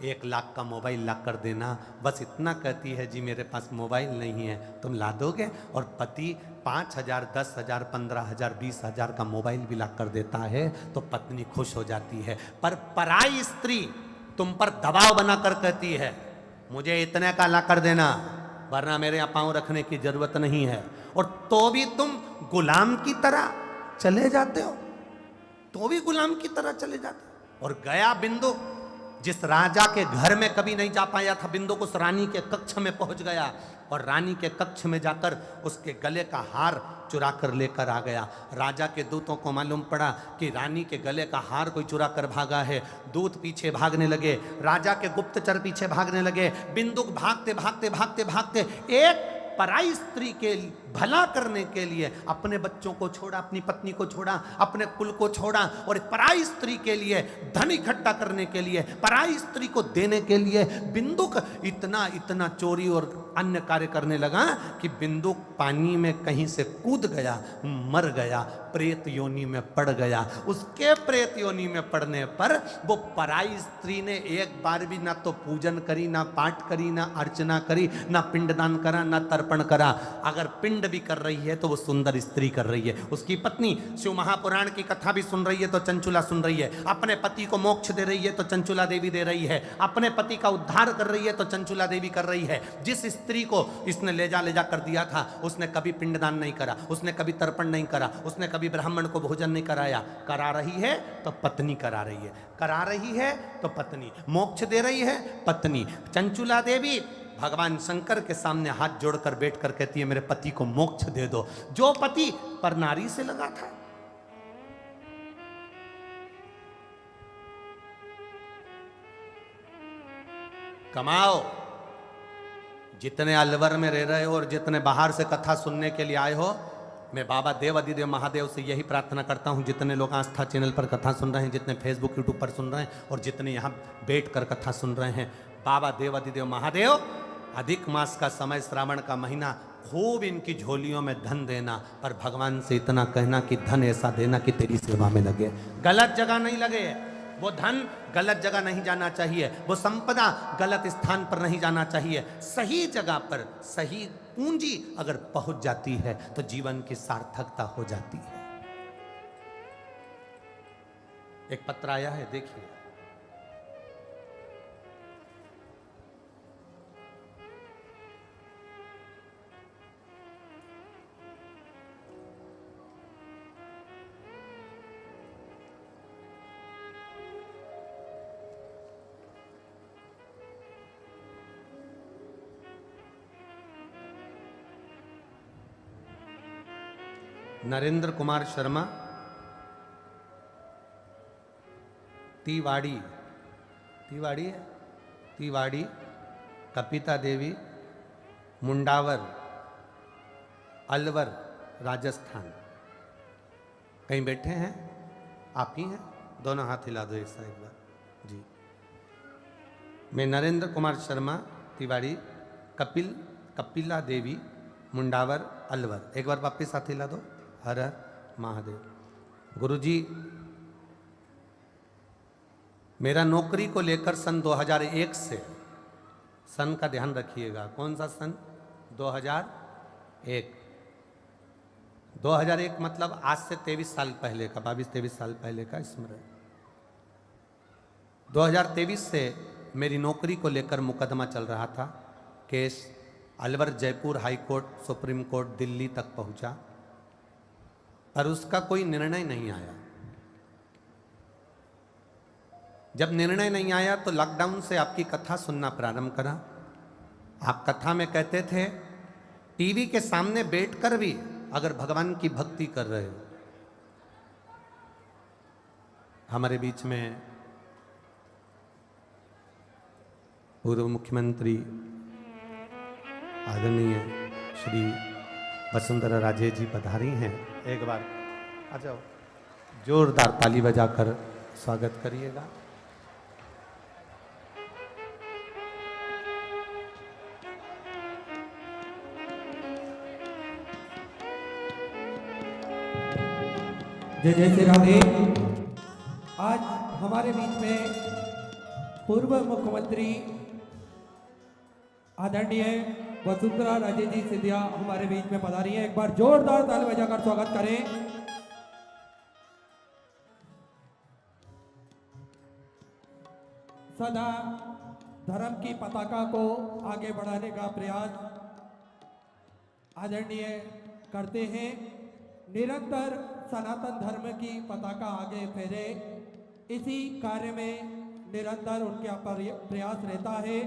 1 लाख का मोबाइल ला कर देना, बस इतना कहती है जी मेरे पास मोबाइल नहीं है तुम ला दोगे। और पति 5,000, 10,000, 15,000, 20,000 का मोबाइल भी ला कर देता है तो पत्नी खुश हो जाती है। पर पराई स्त्री तुम पर दबाव बनाकर कहती है मुझे इतने का ला कर देना वरना मेरे यहाँ पाँव रखने की जरूरत नहीं है, और तो भी तुम गुलाम की तरह चले जाते हो, तो भी गुलाम की तरह चले जाते हो। और गया बिंदु जिस राजा के घर में कभी नहीं जा पाया था, बिंदु उस रानी के कक्ष में पहुंच गया और रानी के कक्ष में जाकर उसके गले का हार चुरा कर लेकर आ गया। राजा के दूतों को मालूम पड़ा कि रानी के गले का हार कोई चुरा कर भागा है। दूत पीछे भागने लगे, राजा के गुप्तचर पीछे भागने लगे। बिंदु भागते भागते भागते भागते एक पराई स्त्री के भला करने के लिए अपने बच्चों को छोड़ा, अपनी पत्नी को छोड़ा, अपने कुल को छोड़ा, और पराई स्त्री के लिए धन इकट्ठा करने के लिए, पराई स्त्री को देने के लिए बिंदुक इतना इतना चोरी और अन्य कार्य करने लगा कि बिंदुक पानी में कहीं से कूद गया, मर गया, प्रेत योनि में पड़ गया। उसके प्रेत योनि में पड़ने पर वो पराई स्त्री ने एक बार भी ना तो पूजन करी, ना पाठ करी, ना अर्चना करी, ना पिंडदान करा, ना तर्पण करा। अगर पिंड भी कर रही है तो वो सुंदर स्त्री कर रही है। उसकी पत्नी शिव महापुराण की कथा भी सुन रही है तो चंचुला सुन रही है, अपने पति को मोक्ष दे रही है तो चंचुला देवी दे रही है, अपने पति का उद्धार कर रही है तो चंचुला देवी कर रही है। जिस स्त्री को इसने ले जा कर दिया था उसने कभी पिंडदान नहीं करा, उसने कभी तर्पण नहीं करा, उसने कभी ब्राह्मण को भोजन नहीं कराया। करा रही है तो पत्नी करा रही है, करा रही है तो पत्नी, मोक्ष दे रही है पत्नी। चंचुला देवी भगवान शंकर के सामने हाथ जोड़कर बैठकर कहती है मेरे पति को मोक्ष दे दो, जो पति पर नारी से लगा था। कमाओ, जितने अलवर में रह रहे हो और जितने बाहर से कथा सुनने के लिए आए हो, मैं बाबा देव अधिदेव महादेव से यही प्रार्थना करता हूं, जितने लोग आस्था चैनल पर कथा सुन रहे हैं, जितने फेसबुक यूट्यूब पर सुन रहे हैं और जितने यहाँ बैठकर कथा सुन रहे हैं, बाबा देव अधिदेव महादेव अधिक मास का समय, श्रावण का महीना, खूब इनकी झोलियों में धन देना, पर भगवान से इतना कहना कि धन ऐसा देना कि तेरी सेवा में लगे, गलत जगह नहीं लगे। वो धन गलत जगह नहीं जाना चाहिए, वो संपदा गलत स्थान पर नहीं जाना चाहिए, सही जगह पर सही पूंजी अगर पहुंच जाती है तो जीवन की सार्थकता हो जाती है। एक पत्र आया है, देखिए। नरेंद्र कुमार शर्मा, तिवाड़ी, तिवाड़ी है, तिवाड़ी, कपिता देवी, मुंडावर, अलवर, राजस्थान। कहीं बैठे हैं? आप ही हैं? दोनों हाथ हिला दो एक साइड बार जी। मैं नरेंद्र कुमार शर्मा, तिवाड़ी, कपिला देवी, मुंडावर, अलवर। एक बार वापिस हाथ हिला दो। हर हर महादेव। गुरुजी, मेरा नौकरी को लेकर सन 2001 से, सन का ध्यान रखिएगा, कौन सा सन? 2001। 2001 मतलब आज से 23 साल पहले का, 22-23 साल पहले का स्मरण। 2023 से मेरी नौकरी को लेकर मुकदमा चल रहा था। Case Alwar, Jaipur high court, supreme court, Delhi तक पहुंचा, पर उसका कोई निर्णय नहीं आया। जब निर्णय नहीं आया तो लॉकडाउन से आपकी कथा सुनना प्रारंभ करा। आप कथा में कहते थे टीवी के सामने बैठकर भी अगर भगवान की भक्ति कर रहे हो। हमारे बीच में पूर्व मुख्यमंत्री आदरणीय श्री वसुंधरा राजे जी पधारी हैं। एक बार आ जाओ, जोरदार ताली बजाकर स्वागत करिएगा। जय जय श्री राधे। आज हमारे बीच में पूर्व मुख्यमंत्री आदरणीय वसुंधरा राजे जी सिंधिया हमारे बीच में पधारी हैं। एक बार जोरदार ताली बजाकर स्वागत करें। सदा धर्म की पताका को आगे बढ़ाने का प्रयास आदरणीय करते हैं। निरंतर सनातन धर्म की पताका आगे फहरे, इसी कार्य में निरंतर उनका प्रयास रहता है।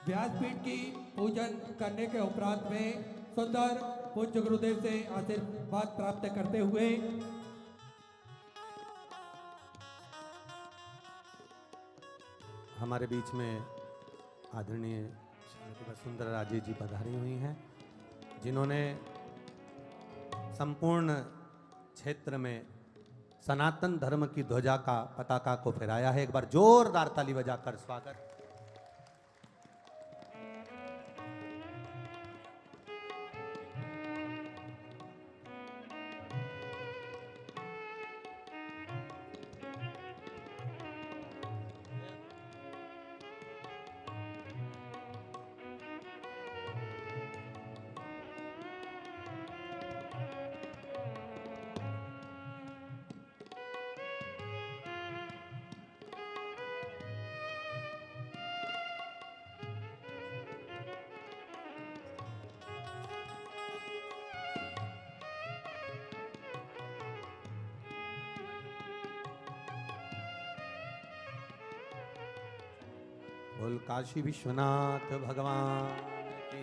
व्यासपीठ की पूजन करने के उपरांत में सुंदर पूज्य गुरुदेव से आशीर्वाद प्राप्त करते हुए हमारे बीच में आदरणीय श्रीमती वसुंधरा राजे जी पधारी हुई हैं, जिन्होंने संपूर्ण क्षेत्र में सनातन धर्म की ध्वजा का पताका को फहराया है। एक बार जोरदार ताली बजाकर स्वागत। बोल काशी विश्वनाथ भगवान की।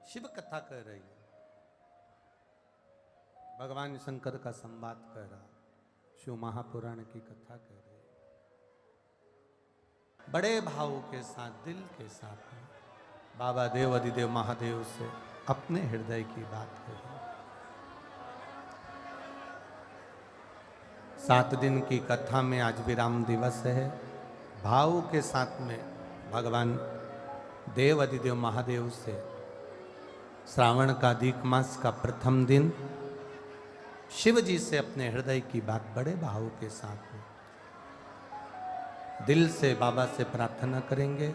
शिव कथा कह रही है, भगवान शंकर का संवाद कह रहा, शिव महापुराण की कथा कह रही, बड़े भाव के साथ, दिल के साथ में बाबा देव अधिदेव महादेव से अपने हृदय की बात कह रही। 7 दिन की कथा में आज विराम दिवस है। भाव के साथ में भगवान देव अधिदेव महादेव से श्रावण का अधिक मास का प्रथम दिन शिव जी से अपने हृदय की बात बड़े भाव के साथ में दिल से बाबा से प्रार्थना करेंगे।